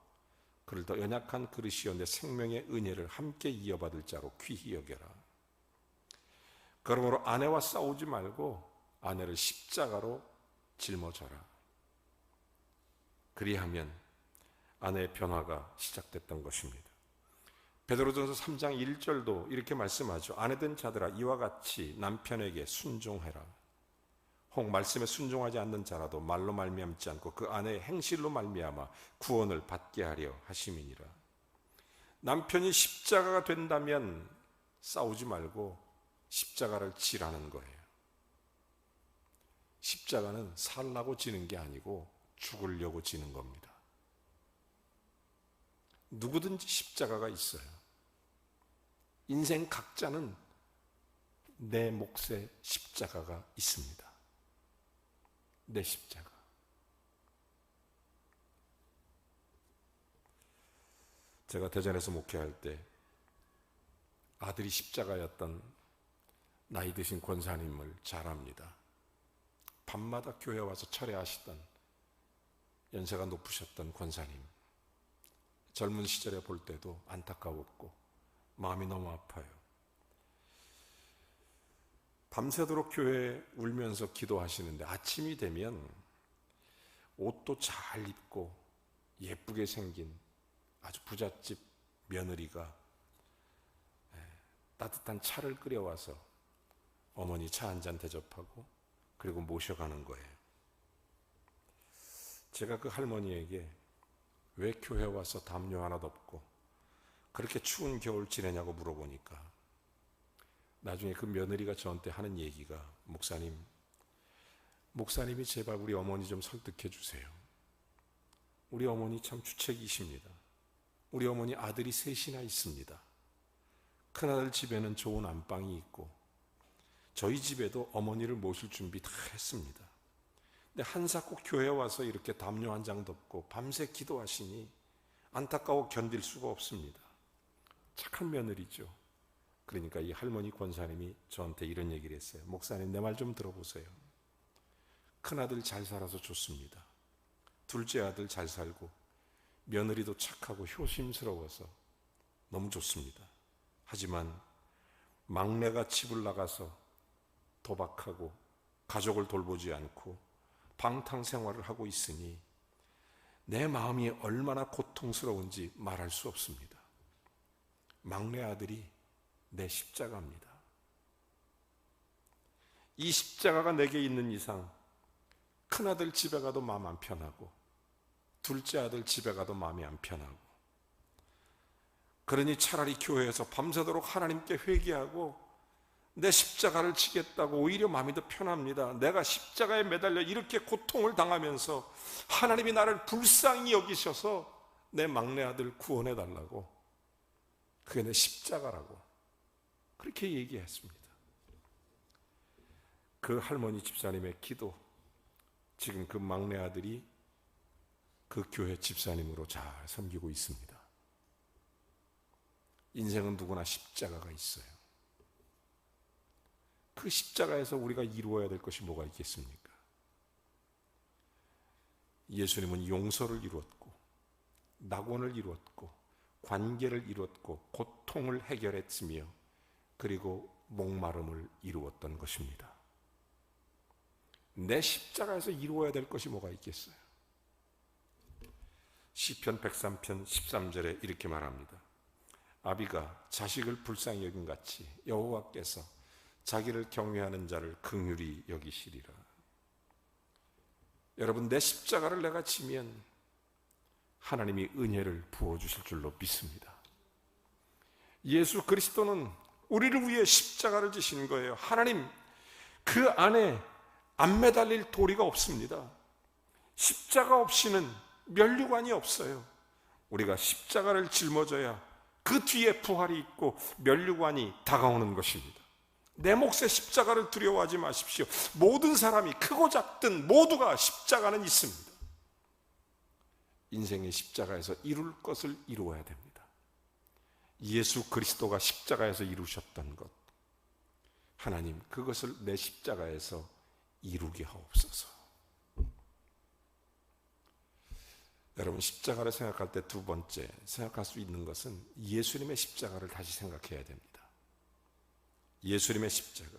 B: 그를 더 연약한 그릇이여 내 생명의 은혜를 함께 이어받을 자로 귀히 여겨라. 그러므로 아내와 싸우지 말고 아내를 십자가로 짊어져라. 그리하면 아내의 변화가 시작됐던 것입니다. 베드로전서 3장 1절도 이렇게 말씀하죠. 아내된 자들아, 이와 같이 남편에게 순종해라. 혹 말씀에 순종하지 않는 자라도 말로 말미암지 않고 그 아내의 행실로 말미암아 구원을 받게 하려 하심이니라. 남편이 십자가가 된다면 싸우지 말고 십자가를 지라는 거예요. 십자가는 살라고 지는 게 아니고 죽으려고 지는 겁니다. 누구든지 십자가가 있어요. 인생 각자는 내 몫에 십자가가 있습니다. 내 십자가. 제가 대전에서 목회할 때 아들이 십자가였던 나이 드신 권사님을 잘 압니다. 밤마다 교회 와서 철회하시던 연세가 높으셨던 권사님. 젊은 시절에 볼 때도 안타까웠고 마음이 너무 아파요. 밤새도록 교회에 울면서 기도하시는데 아침이 되면 옷도 잘 입고 예쁘게 생긴 아주 부잣집 며느리가 따뜻한 차를 끓여와서 어머니 차 한 잔 대접하고 그리고 모셔가는 거예요. 제가 그 할머니에게 왜 교회 와서 담요 하나도 없고 그렇게 추운 겨울 지내냐고 물어보니까 나중에 그 며느리가 저한테 하는 얘기가, 목사님이 제발 우리 어머니 좀 설득해 주세요. 우리 어머니 참 주책이십니다. 우리 어머니 아들이 셋이나 있습니다. 큰아들 집에는 좋은 안방이 있고 저희 집에도 어머니를 모실 준비 다 했습니다. 근데 한사코 교회 와서 이렇게 담요 한 장 덮고 밤새 기도하시니 안타까워 견딜 수가 없습니다. 착한 며느리죠. 그러니까 이 할머니 권사님이 저한테 이런 얘기를 했어요. 목사님, 내 말 좀 들어보세요. 큰아들 잘 살아서 좋습니다. 둘째 아들 잘 살고 며느리도 착하고 효심스러워서 너무 좋습니다. 하지만 막내가 집을 나가서 도박하고 가족을 돌보지 않고 방탕 생활을 하고 있으니 내 마음이 얼마나 고통스러운지 말할 수 없습니다. 막내 아들이 내 십자가입니다. 이 십자가가 내게 있는 이상 큰아들 집에 가도 마음 안 편하고 둘째 아들 집에 가도 마음이 안 편하고, 그러니 차라리 교회에서 밤새도록 하나님께 회개하고 내 십자가를 지겠다고 오히려 마음이 더 편합니다. 내가 십자가에 매달려 이렇게 고통을 당하면서 하나님이 나를 불쌍히 여기셔서 내 막내 아들 구원해 달라고, 그게 내 십자가라고 그렇게 얘기했습니다. 그 할머니 집사님의 기도, 지금 그 막내 아들이 그 교회 집사님으로 잘 섬기고 있습니다. 인생은 누구나 십자가가 있어요. 그 십자가에서 우리가 이루어야 될 것이 뭐가 있겠습니까? 예수님은 용서를 이루었고, 낙원을 이루었고, 관계를 이루었고, 고통을 해결했으며, 그리고 목마름을 이루었던 것입니다. 내 십자가에서 이루어야 될 것이 뭐가 있겠어요? 시편 103편 13절에 이렇게 말합니다. 아비가 자식을 불쌍히 여긴 같이 여호와께서 자기를 경외하는 자를 긍휼히 여기시리라. 여러분, 내 십자가를 내가 지면 하나님이 은혜를 부어주실 줄로 믿습니다. 예수 그리스도는 우리를 위해 십자가를 지신 거예요. 하나님, 그 안에 안 매달릴 도리가 없습니다. 십자가 없이는 면류관이 없어요. 우리가 십자가를 짊어져야 그 뒤에 부활이 있고 면류관이 다가오는 것입니다. 내 몫의 십자가를 두려워하지 마십시오. 모든 사람이 크고 작든 모두가 십자가는 있습니다. 인생의 십자가에서 이룰 것을 이루어야 됩니다. 예수 그리스도가 십자가에서 이루셨던 것, 하나님 그것을 내 십자가에서 이루게 하옵소서. 여러분, 십자가를 생각할 때 두 번째 생각할 수 있는 것은 예수님의 십자가를 다시 생각해야 됩니다. 예수님의 십자가.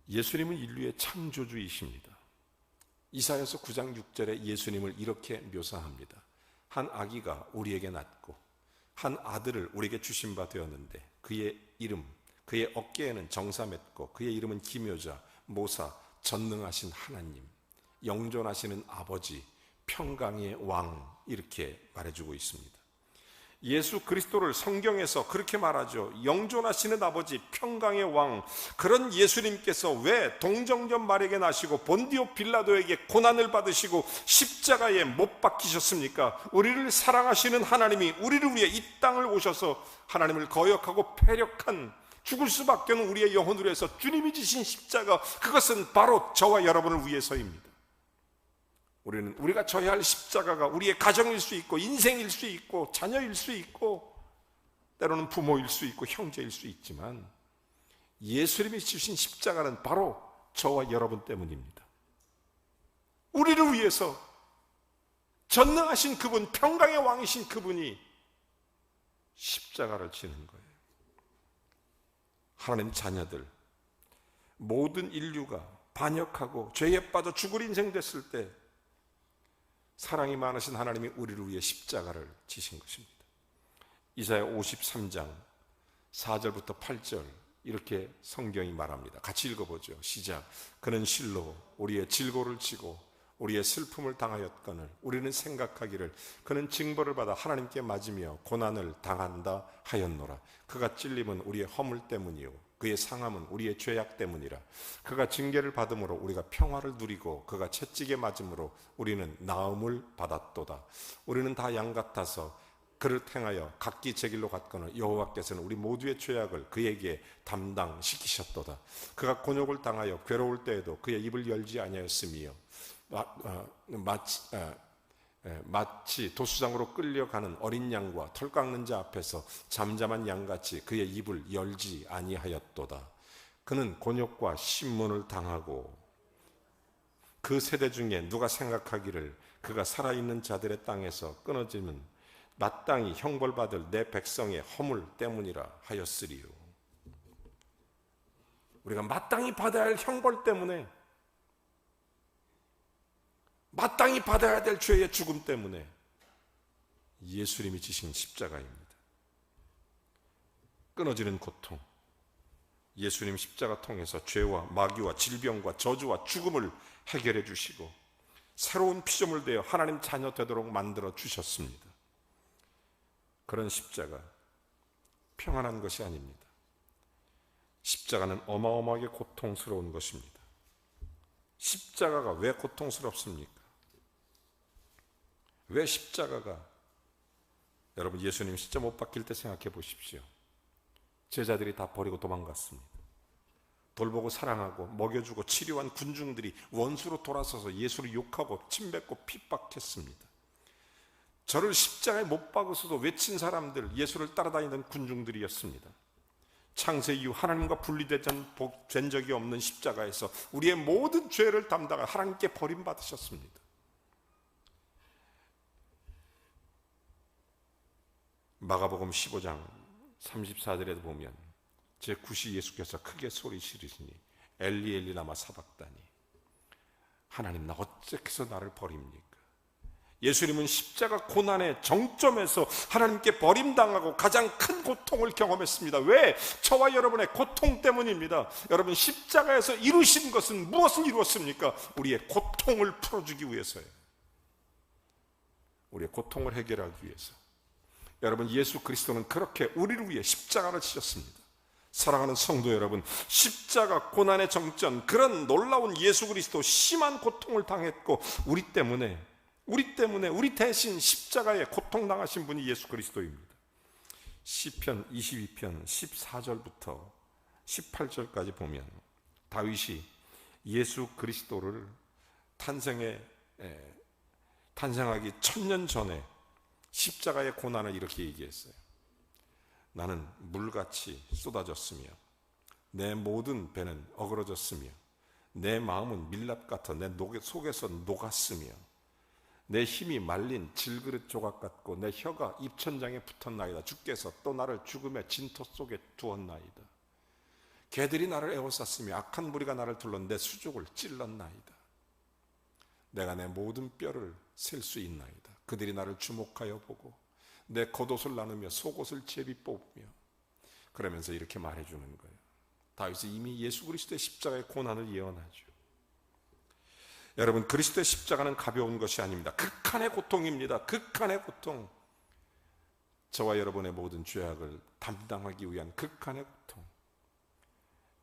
B: 예수님은 인류의 창조주이십니다. 이사야서 9장 6절에 예수님을 이렇게 묘사합니다. 한 아기가 우리에게 낳고 한 아들을 우리에게 주신 바 되었는데 그의 이름, 그의 어깨에는 정사 맺고 그의 이름은 기묘자, 모사, 전능하신 하나님, 영존하시는 아버지, 평강의 왕, 이렇게 말해주고 있습니다. 예수 그리스도를 성경에서 그렇게 말하죠. 영존하시는 아버지, 평강의 왕. 그런 예수님께서 왜 동정년 말에게 나시고 본디오 빌라도에게 고난을 받으시고 십자가에 못 박히셨습니까? 우리를 사랑하시는 하나님이 우리를 위해 이 땅을 오셔서 하나님을 거역하고 패력한, 죽을 수밖에 없는 우리의 영혼을 위해서 주님이 지신 십자가, 그것은 바로 저와 여러분을 위해서입니다. 우리가 져야 할 십자가가 우리의 가정일 수 있고, 인생일 수 있고, 자녀일 수 있고, 때로는 부모일 수 있고, 형제일 수 있지만 예수님이 주신 십자가는 바로 저와 여러분 때문입니다. 우리를 위해서 전능하신 그분, 평강의 왕이신 그분이 십자가를 지는 거예요. 하나님 자녀들, 모든 인류가 반역하고 죄에 빠져 죽을 인생 됐을 때 사랑이 많으신 하나님이 우리를 위해 십자가를 지신 것입니다. 이사야 53장 4절부터 8절 이렇게 성경이 말합니다. 같이 읽어보죠. 시작. 그는 실로 우리의 질고를 지고 우리의 슬픔을 당하였거늘 우리는 생각하기를 그는 징벌을 받아 하나님께 맞으며 고난을 당한다 하였노라. 그가 찔림은 우리의 허물 때문이요 그의 상함은 우리의 죄악 때문이라. 그가 징계를 받음으로 우리가 평화를 누리고 그가 채찍에 맞음으로 우리는 나음을 받았도다. 우리는 다 양 같아서 그를 행하여 각기 제 길로 갔거늘 여호와께서는 우리 모두의 죄악을 그에게 담당시키셨도다. 그가 곤욕을 당하여 괴로울 때에도 그의 입을 열지 아니하였으며 마치 도수장으로 끌려가는 어린 양과 털 깎는 자 앞에서 잠잠한 양같이 그의 입을 열지 아니하였도다. 그는 곤욕과 신문을 당하고 그 세대 중에 누가 생각하기를 그가 살아있는 자들의 땅에서 끊어지는 마땅히 형벌받을 내 백성의 허물 때문이라 하였으리요. 우리가 마땅히 받아야 할 형벌 때문에, 마땅히 받아야 될 죄의 죽음 때문에 예수님이 지신 십자가입니다. 끊어지는 고통, 예수님 십자가 통해서 죄와 마귀와 질병과 저주와 죽음을 해결해 주시고 새로운 피조물 되어 하나님 자녀 되도록 만들어 주셨습니다. 그런 십자가, 평안한 것이 아닙니다. 십자가는 어마어마하게 고통스러운 것입니다. 십자가가 왜 고통스럽습니까? 왜 십자가가, 여러분 예수님 십자 못 박힐 때 생각해 보십시오. 제자들이 다 버리고 도망갔습니다. 돌보고 사랑하고 먹여주고 치료한 군중들이 원수로 돌아서서 예수를 욕하고 침뱉고 핍박했습니다. 저를 십자가에 못 박으소서 외친 사람들, 예수를 따라다니던 군중들이었습니다. 창세 이후 하나님과 분리된 적이 없는 십자가에서 우리의 모든 죄를 담당하 하나님께 버림받으셨습니다. 마가복음 15장 34절에도 보면 제9시 예수께서 크게 소리 지르시니 엘리 엘리 라마 사박다니, 하나님 나 어째서 나를 버립니까? 예수님은 십자가 고난의 정점에서 하나님께 버림당하고 가장 큰 고통을 경험했습니다. 왜? 저와 여러분의 고통 때문입니다. 여러분, 십자가에서 이루신 것은 무엇을 이루었습니까? 우리의 고통을 풀어주기 위해서예요. 우리의 고통을 해결하기 위해서. 여러분, 예수 그리스도는 그렇게 우리를 위해 십자가를 지셨습니다. 사랑하는 성도 여러분, 십자가 고난의 정점, 그런 놀라운 예수 그리스도 심한 고통을 당했고 우리 때문에 우리 대신 십자가에 고통당하신 분이 예수 그리스도입니다. 시편 22편 14절부터 18절까지 보면 다윗이 예수 그리스도를 탄생하기 1000년 전에 십자가의 고난을 이렇게 얘기했어요. 나는 물같이 쏟아졌으며 내 모든 배는 어그러졌으며 내 마음은 밀랍 같아 내 속에서 녹았으며 내 힘이 말린 질그릇 조각 같고 내 혀가 입천장에 붙었나이다. 주께서 또 나를 죽음의 진토 속에 두었나이다. 개들이 나를 에워쌌으며 악한 무리가 나를 둘러 내 수족을 찔렀나이다. 내가 내 모든 뼈를 셀 수 있나이다. 그들이 나를 주목하여 보고 내 겉옷을 나누며 속옷을 제비 뽑으며, 그러면서 이렇게 말해주는 거예요. 다윗이 이미 예수 그리스도의 십자가의 고난을 예언하죠. 여러분, 그리스도의 십자가는 가벼운 것이 아닙니다. 극한의 고통입니다. 극한의 고통. 저와 여러분의 모든 죄악을 담당하기 위한 극한의 고통.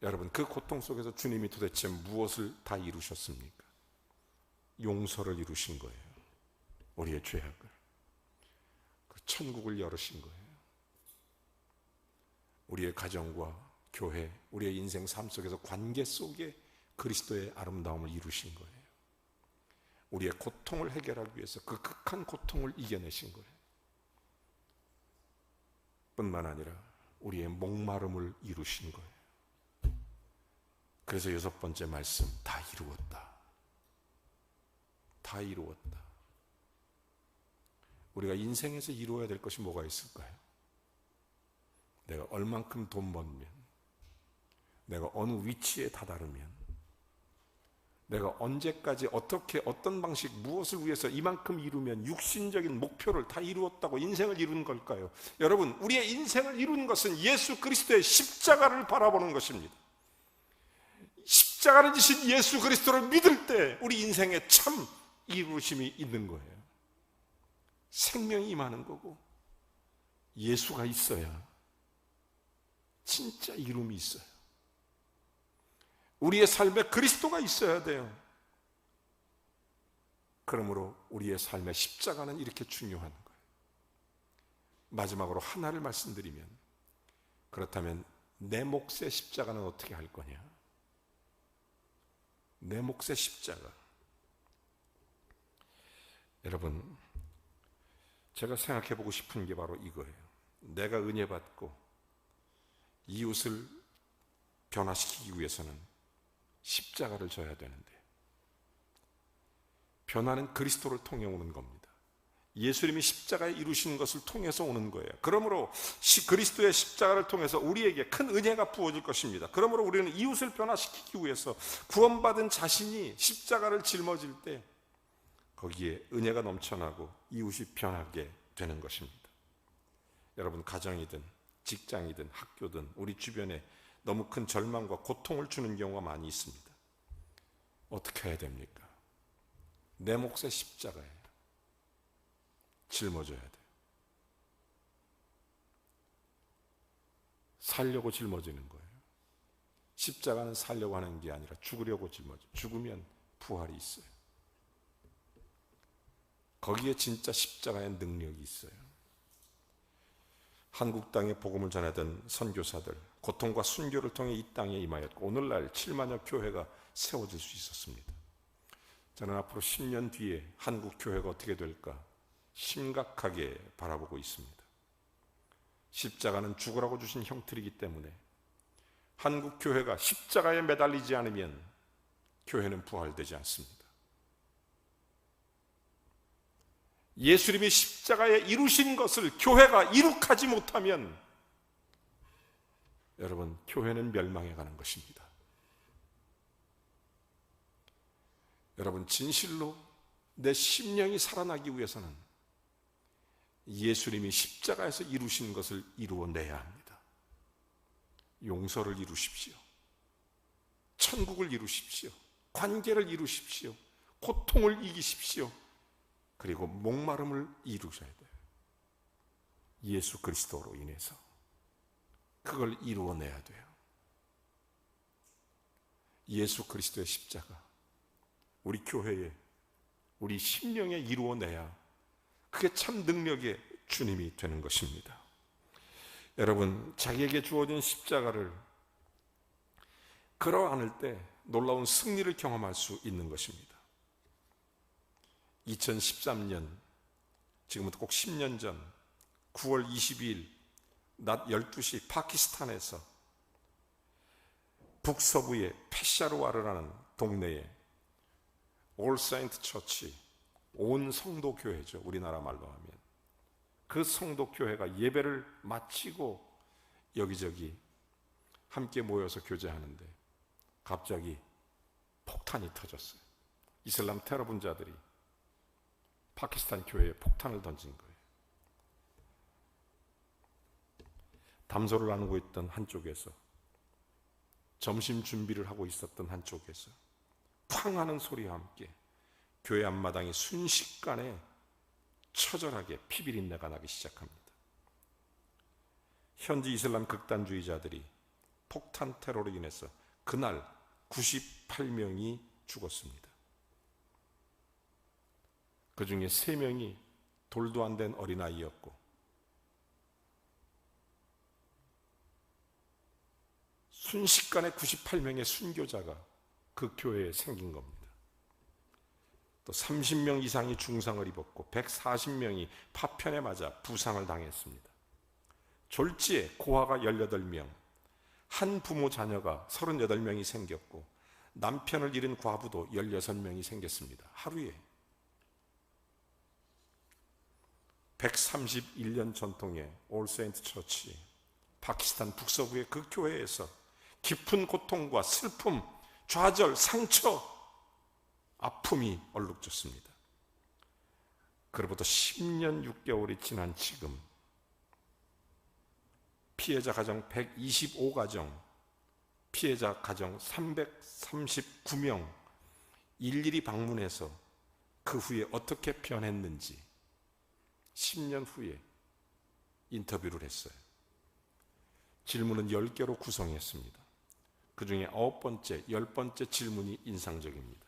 B: 여러분, 그 고통 속에서 주님이 도대체 무엇을 다 이루셨습니까? 용서를 이루신 거예요. 우리의 죄악을. 그 천국을 열으신 거예요. 우리의 가정과 교회, 우리의 인생 삶 속에서 관계 속에 그리스도의 아름다움을 이루신 거예요. 우리의 고통을 해결하기 위해서 그 극한 고통을 이겨내신 거예요. 뿐만 아니라 우리의 목마름을 이루신 거예요. 그래서 6번째 말씀, 다 이루었다. 다 이루었다. 우리가 인생에서 이루어야 될 것이 뭐가 있을까요? 내가 얼만큼 돈 벌면, 내가 어느 위치에 다다르면, 내가 언제까지 어떻게 어떤 방식 무엇을 위해서 이만큼 이루면 육신적인 목표를 다 이루었다고 인생을 이룬 걸까요? 여러분, 우리의 인생을 이룬 것은 예수 그리스도의 십자가를 바라보는 것입니다. 십자가를 지신 예수 그리스도를 믿을 때 우리 인생에 참 이루심이 있는 거예요. 생명이 임하는 거고, 예수가 있어야 진짜 이룸이 있어요. 우리의 삶에 그리스도가 있어야 돼요. 그러므로 우리의 삶의 십자가는 이렇게 중요한 거예요. 마지막으로 하나를 말씀드리면, 그렇다면 내 몫의 십자가는 어떻게 할 거냐? 내 몫의 십자가. 여러분, 제가 생각해 보고 싶은 게 바로 이거예요. 내가 은혜 받고 이웃을 변화시키기 위해서는 십자가를 져야 되는데, 변화는 그리스도를 통해 오는 겁니다. 예수님이 십자가에 이루신 것을 통해서 오는 거예요. 그러므로 그리스도의 십자가를 통해서 우리에게 큰 은혜가 부어질 것입니다. 그러므로 우리는 이웃을 변화시키기 위해서 구원받은 자신이 십자가를 짊어질 때 거기에 은혜가 넘쳐나고 이웃이 변하게 되는 것입니다. 여러분, 가정이든 직장이든 학교든 우리 주변에 너무 큰 절망과 고통을 주는 경우가 많이 있습니다. 어떻게 해야 됩니까? 내 몫의 십자가에 짊어져야 돼요. 살려고 짊어지는 거예요. 십자가는 살려고 하는 게 아니라 죽으려고 짊어져요. 죽으면 부활이 있어요. 거기에 진짜 십자가의 능력이 있어요. 한국 땅에 복음을 전하던 선교사들, 고통과 순교를 통해 이 땅에 임하였고 오늘날 7만여 교회가 세워질 수 있었습니다. 저는 앞으로 10년 뒤에 한국 교회가 어떻게 될까 심각하게 바라보고 있습니다. 십자가는 죽으라고 주신 형틀이기 때문에 한국 교회가 십자가에 매달리지 않으면 교회는 부활되지 않습니다. 예수님이 십자가에 이루신 것을 교회가 이룩하지 못하면 여러분, 교회는 멸망해 가는 것입니다. 여러분, 진실로 내 심령이 살아나기 위해서는 예수님이 십자가에서 이루신 것을 이루어내야 합니다. 용서를 이루십시오. 천국을 이루십시오. 관계를 이루십시오. 고통을 이기십시오. 그리고 목마름을 이루셔야 돼요. 예수 그리스도로 인해서 그걸 이루어내야 돼요. 예수 그리스도의 십자가 우리 교회에, 우리 심령에 이루어내야 그게 참 능력의 주님이 되는 것입니다. 여러분, 자기에게 주어진 십자가를 걸어 안을 때 놀라운 승리를 경험할 수 있는 것입니다. 2013년, 지금부터 꼭 10년 전 9월 22일 낮 12시 파키스탄에서 북서부의 페샤르와르라는 동네에 올 세인트 처치, 온 성도 교회죠. 우리나라 말로 하면 그 성도 교회가 예배를 마치고 여기저기 함께 모여서 교제하는데 갑자기 폭탄이 터졌어요. 이슬람 테러 분자들이 파키스탄 교회에 폭탄을 던진 거예요. 담소를 나누고 있던 한쪽에서, 점심 준비를 하고 있었던 한쪽에서 쾅 하는 소리와 함께 교회 앞마당이 순식간에 처절하게 피비린내가 나기 시작합니다. 현지 이슬람 극단주의자들이 폭탄 테러로 인해서 그날 98명이 죽었습니다. 그 중에 3명이 돌도 안 된 어린아이였고 순식간에 98명의 순교자가 그 교회에 생긴 겁니다. 또 30명 이상이 중상을 입었고 140명이 파편에 맞아 부상을 당했습니다. 졸지에 고아가 18명, 한 부모 자녀가 38명이 생겼고 남편을 잃은 과부도 16명이 생겼습니다. 하루에. 131년 전통의 올 세인트 처치, 파키스탄 북서부의 그 교회에서 깊은 고통과 슬픔, 좌절, 상처, 아픔이 얼룩졌습니다. 그로부터 10년 6개월이 지난 지금 피해자 가정 125가정, 피해자 가정 339명 일일이 방문해서 그 후에 어떻게 변했는지 10년 후에 인터뷰를 했어요. 질문은 10개로 구성했습니다. 그 중에 9번째, 10번째 질문이 인상적입니다.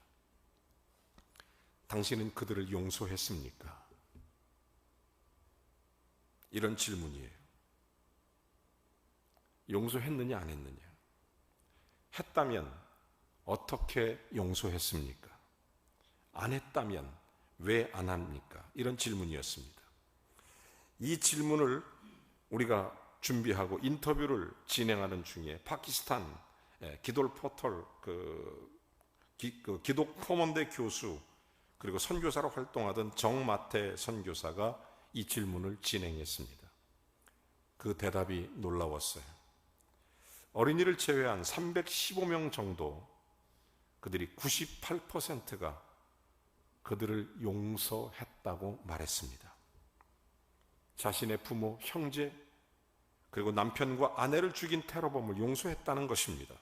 B: 당신은 그들을 용서했습니까? 이런 질문이에요. 용서했느냐 안 했느냐? 했다면 어떻게 용서했습니까? 안 했다면 왜 안 합니까? 이런 질문이었습니다. 이 질문을 우리가 준비하고 인터뷰를 진행하는 중에 파키스탄 기돌 포털 기독 포먼대 교수 그리고 선교사로 활동하던 정마태 선교사가 이 질문을 진행했습니다. 그 대답이 놀라웠어요. 어린이를 제외한 315명 정도, 그들이 98%가 그들을 용서했다고 말했습니다. 자신의 부모, 형제, 그리고 남편과 아내를 죽인 테러범을 용서했다는 것입니다.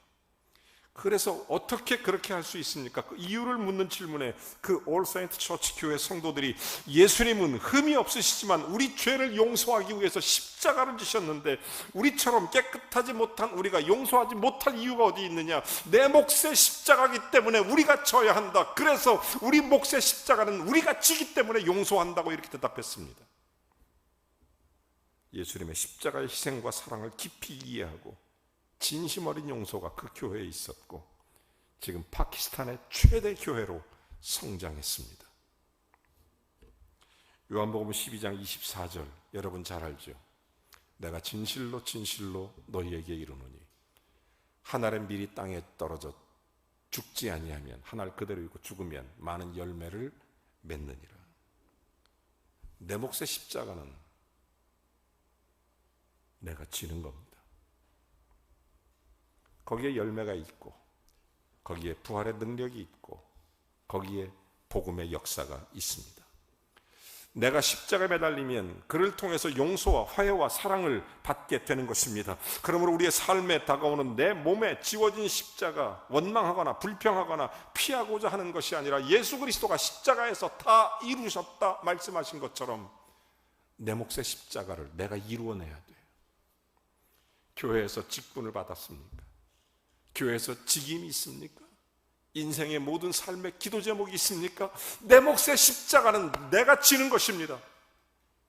B: 그래서 어떻게 그렇게 할 수 있습니까? 그 이유를 묻는 질문에 그 올 세인트 처치 교회 성도들이 예수님은 흠이 없으시지만 우리 죄를 용서하기 위해서 십자가를 지셨는데 우리처럼 깨끗하지 못한 우리가 용서하지 못할 이유가 어디 있느냐? 내 몫의 십자가이기 때문에 우리가 져야 한다. 그래서 우리 몫의 십자가는 우리가 지기 때문에 용서한다고 이렇게 대답했습니다. 예수님의 십자가의 희생과 사랑을 깊이 이해하고 진심 어린 용서가 그 교회에 있었고 지금 파키스탄의 최대 교회로 성장했습니다. 요한복음 12장 24절 여러분 잘 알죠? 내가 진실로 진실로 너희에게 이르노니 한 알의 밀이 땅에 떨어져 죽지 아니하면, 한 알 그대로 있고 죽으면 많은 열매를 맺느니라. 내 몫의 십자가는 내가 지는 겁니다. 거기에 열매가 있고, 거기에 부활의 능력이 있고, 거기에 복음의 역사가 있습니다. 내가 십자가에 매달리면 그를 통해서 용서와 화해와 사랑을 받게 되는 것입니다. 그러므로 우리의 삶에 다가오는 내 몸에 지워진 십자가, 원망하거나 불평하거나 피하고자 하는 것이 아니라 예수 그리스도가 십자가에서 다 이루셨다 말씀하신 것처럼 내 몫의 십자가를 내가 이루어내야 돼요. 교회에서 직분을 받았습니까? 교회에서 직임이 있습니까? 인생의 모든 삶의 기도 제목이 있습니까? 내 몫의 십자가는 내가 지는 것입니다.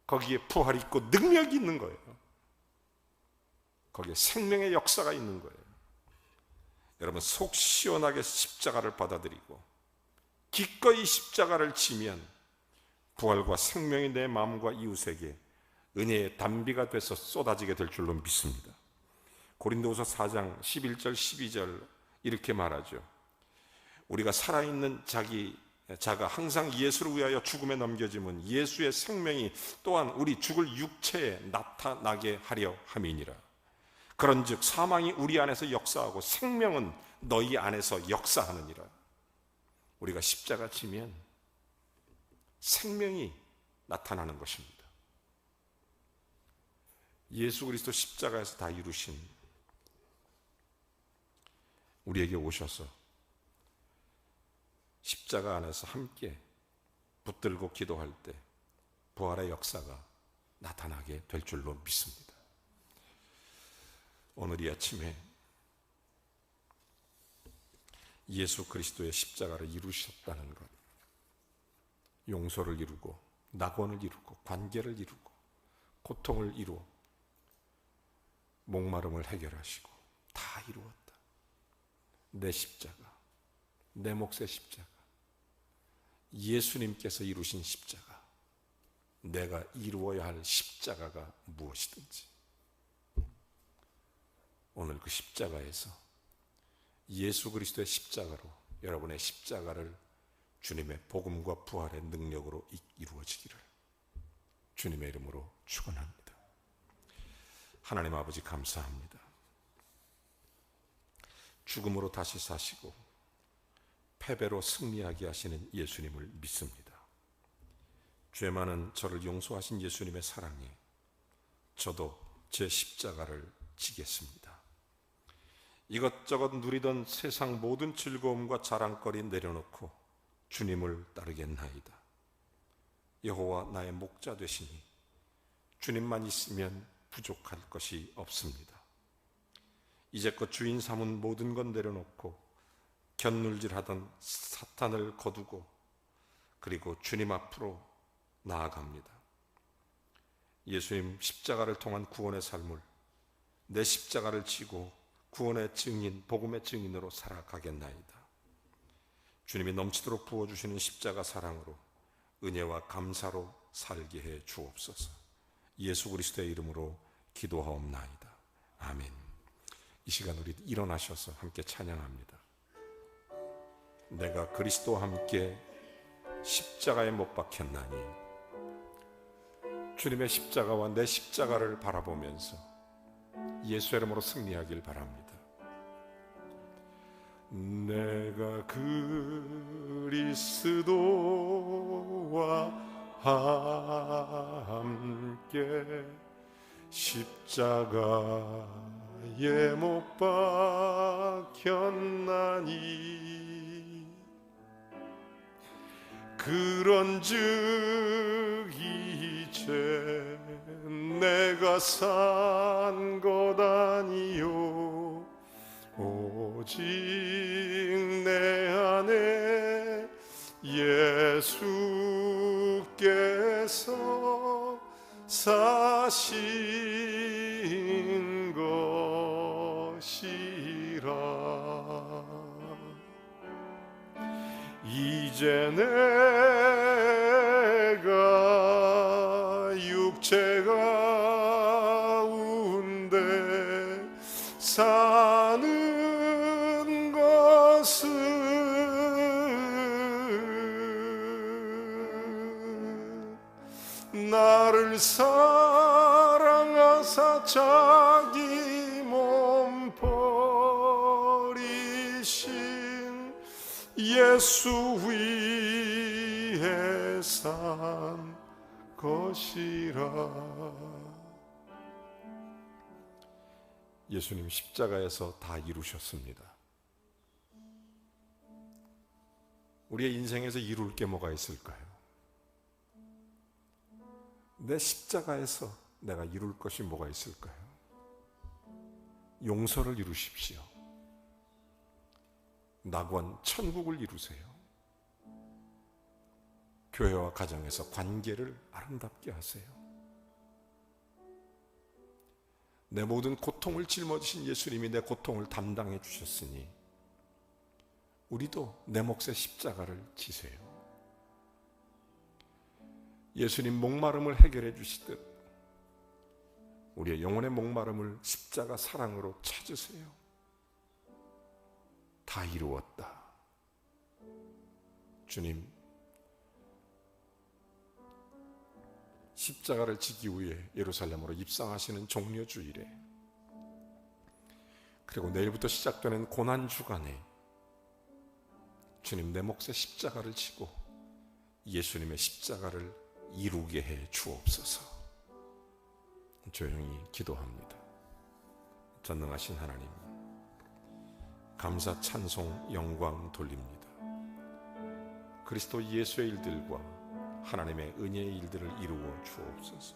B: 거기에 부활이 있고 능력이 있는 거예요. 거기에 생명의 역사가 있는 거예요. 여러분, 속 시원하게 십자가를 받아들이고 기꺼이 십자가를 지면 부활과 생명이 내 마음과 이웃에게 은혜의 단비가 돼서 쏟아지게 될 줄로 믿습니다. 고린도후서 4장 11절 12절 이렇게 말하죠. 우리가 살아있는 자가 항상 예수를 위하여 죽음에 넘겨지면 예수의 생명이 또한 우리 죽을 육체에 나타나게 하려 함이니라. 그런즉 사망이 우리 안에서 역사하고 생명은 너희 안에서 역사하느니라. 우리가 십자가 지면 생명이 나타나는 것입니다. 예수 그리스도 십자가에서 다 이루신, 우리에게 오셔서 십자가 안에서 함께 붙들고 기도할 때 부활의 역사가 나타나게 될 줄로 믿습니다. 오늘 이 아침에 예수 그리스도의 십자가를 이루셨다는 것, 용서를 이루고 낙원을 이루고 관계를 이루고 고통을 이루어 목마름을 해결하시고 다 이루었다. 내 십자가, 내 몫의 십자가, 예수님께서 이루신 십자가, 내가 이루어야 할 십자가가 무엇이든지 오늘 그 십자가에서 예수 그리스도의 십자가로 여러분의 십자가를 주님의 복음과 부활의 능력으로 이루어지기를 주님의 이름으로 축원합니다. 하나님 아버지 감사합니다. 죽음으로 다시 사시고 패배로 승리하게 하시는 예수님을 믿습니다. 죄 많은 저를 용서하신 예수님의 사랑에 저도 제 십자가를 지겠습니다. 이것저것 누리던 세상 모든 즐거움과 자랑거리 내려놓고 주님을 따르겠나이다. 여호와 나의 목자 되시니 주님만 있으면 부족할 것이 없습니다. 이제껏 주인 삼은 모든 건 내려놓고 곁눈질하던 사탄을 거두고 그리고 주님 앞으로 나아갑니다. 예수님 십자가를 통한 구원의 삶을 내 십자가를 지고 구원의 증인, 복음의 증인으로 살아가겠나이다. 주님이 넘치도록 부어주시는 십자가 사랑으로 은혜와 감사로 살게 해 주옵소서. 예수 그리스도의 이름으로 기도하옵나이다. 아멘. 이 시간 우리 일어나셔서 함께 찬양합니다. 내가 그리스도와 함께 십자가에 못 박혔나니, 주님의 십자가와 내 십자가를 바라보면서 예수의 이름으로 승리하길 바랍니다. 내가 그리스도와 함께 십자가에 못 박혔나니, 그런즉 이제 내가 산 것 아니요 오직 내 안에 예수께서 사신 것이라. 이제 내가 육체 가운데 사는
A: 나를 사랑하사 자기 몸 버리신 예수 위에 산 것이라.
B: 예수님 십자가에서 다 이루셨습니다. 우리의 인생에서 이룰 게 뭐가 있을까요? 내 십자가에서 내가 이룰 것이 뭐가 있을까요? 용서를 이루십시오. 낙원, 천국을 이루세요. 교회와 가정에서 관계를 아름답게 하세요. 내 모든 고통을 짊어지신 예수님이 내 고통을 담당해 주셨으니 우리도 내 몫의 십자가를 지세요. 예수님 목마름을 해결해 주시듯 우리의 영혼의 목마름을 십자가 사랑으로 찾으세요. 다 이루었다. 주님, 십자가를 지기 위해 예루살렘으로 입성하시는 종려주일에, 그리고 내일부터 시작되는 고난주간에 주님 내 몫의 십자가를 지고 예수님의 십자가를 이루게 해 주옵소서. 조용히 기도합니다. 전능하신 하나님, 감사, 찬송, 영광 돌립니다. 그리스도 예수의 일들과 하나님의 은혜의 일들을 이루어 주옵소서.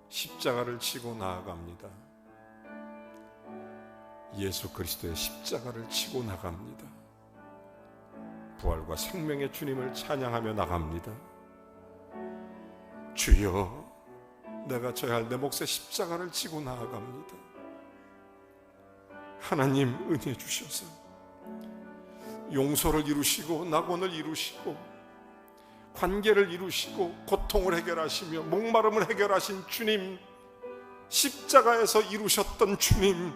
B: 십자가를 지고 나아갑니다. 예수 그리스도의 십자가를 지고 나갑니다. 부활과 생명의 주님을 찬양하며 나갑니다. 주여, 내가 져야 할 내 몫의 십자가를 지고 나아갑니다. 하나님 은혜 주셔서 용서를 이루시고 낙원을 이루시고 관계를 이루시고 고통을 해결하시며 목마름을 해결하신 주님, 십자가에서 이루셨던 주님,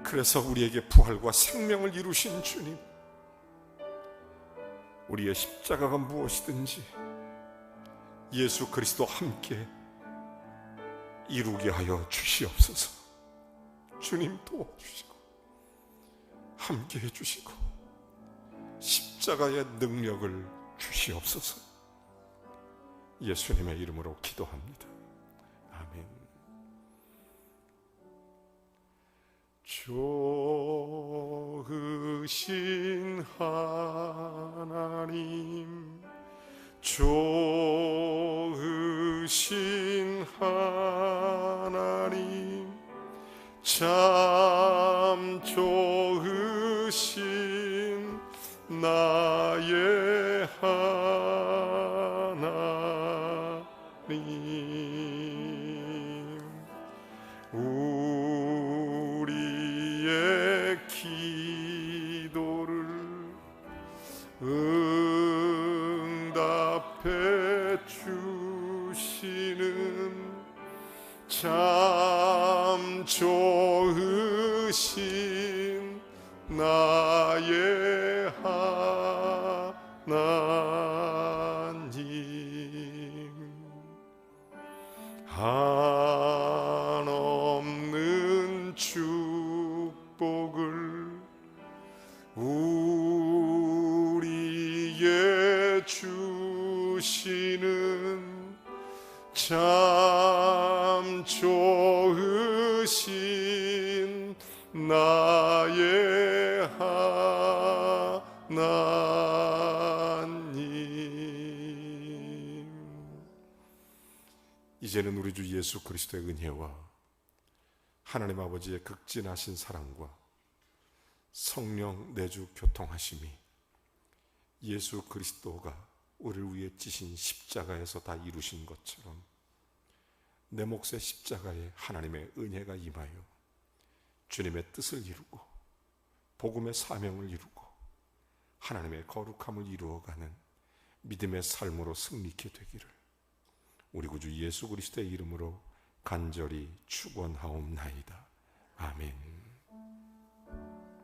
B: 그래서 우리에게 부활과 생명을 이루신 주님, 우리의 십자가가 무엇이든지 예수 그리스도와 함께 이루게 하여 주시옵소서. 주님 도와주시고 함께 해주시고 십자가의 능력을 주시옵소서. 예수님의 이름으로 기도합니다. 아멘.
A: 좋으신 하나님, 좋으신 하나님, 참 좋으신 나의 하나님, 우리의 기도를 응답해 주시는 참 좋으신 나의 하나님, 한없는 축복을 우리에게 주시는 참 좋으신 나의 하나님.
B: 이제는 우리 주 예수 그리스도의 은혜와 하나님 아버지의 극진하신 사랑과 성령 내주 교통하심이 예수 그리스도가 우리를 위해 지신 십자가에서 다 이루신 것처럼 내 몫의 십자가에 하나님의 은혜가 임하여 주님의 뜻을 이루고 복음의 사명을 이루고 하나님의 거룩함을 이루어가는 믿음의 삶으로 승리케 되기를 우리 구주 예수 그리스도의 이름으로 간절히 축원하옵나이다. 아멘.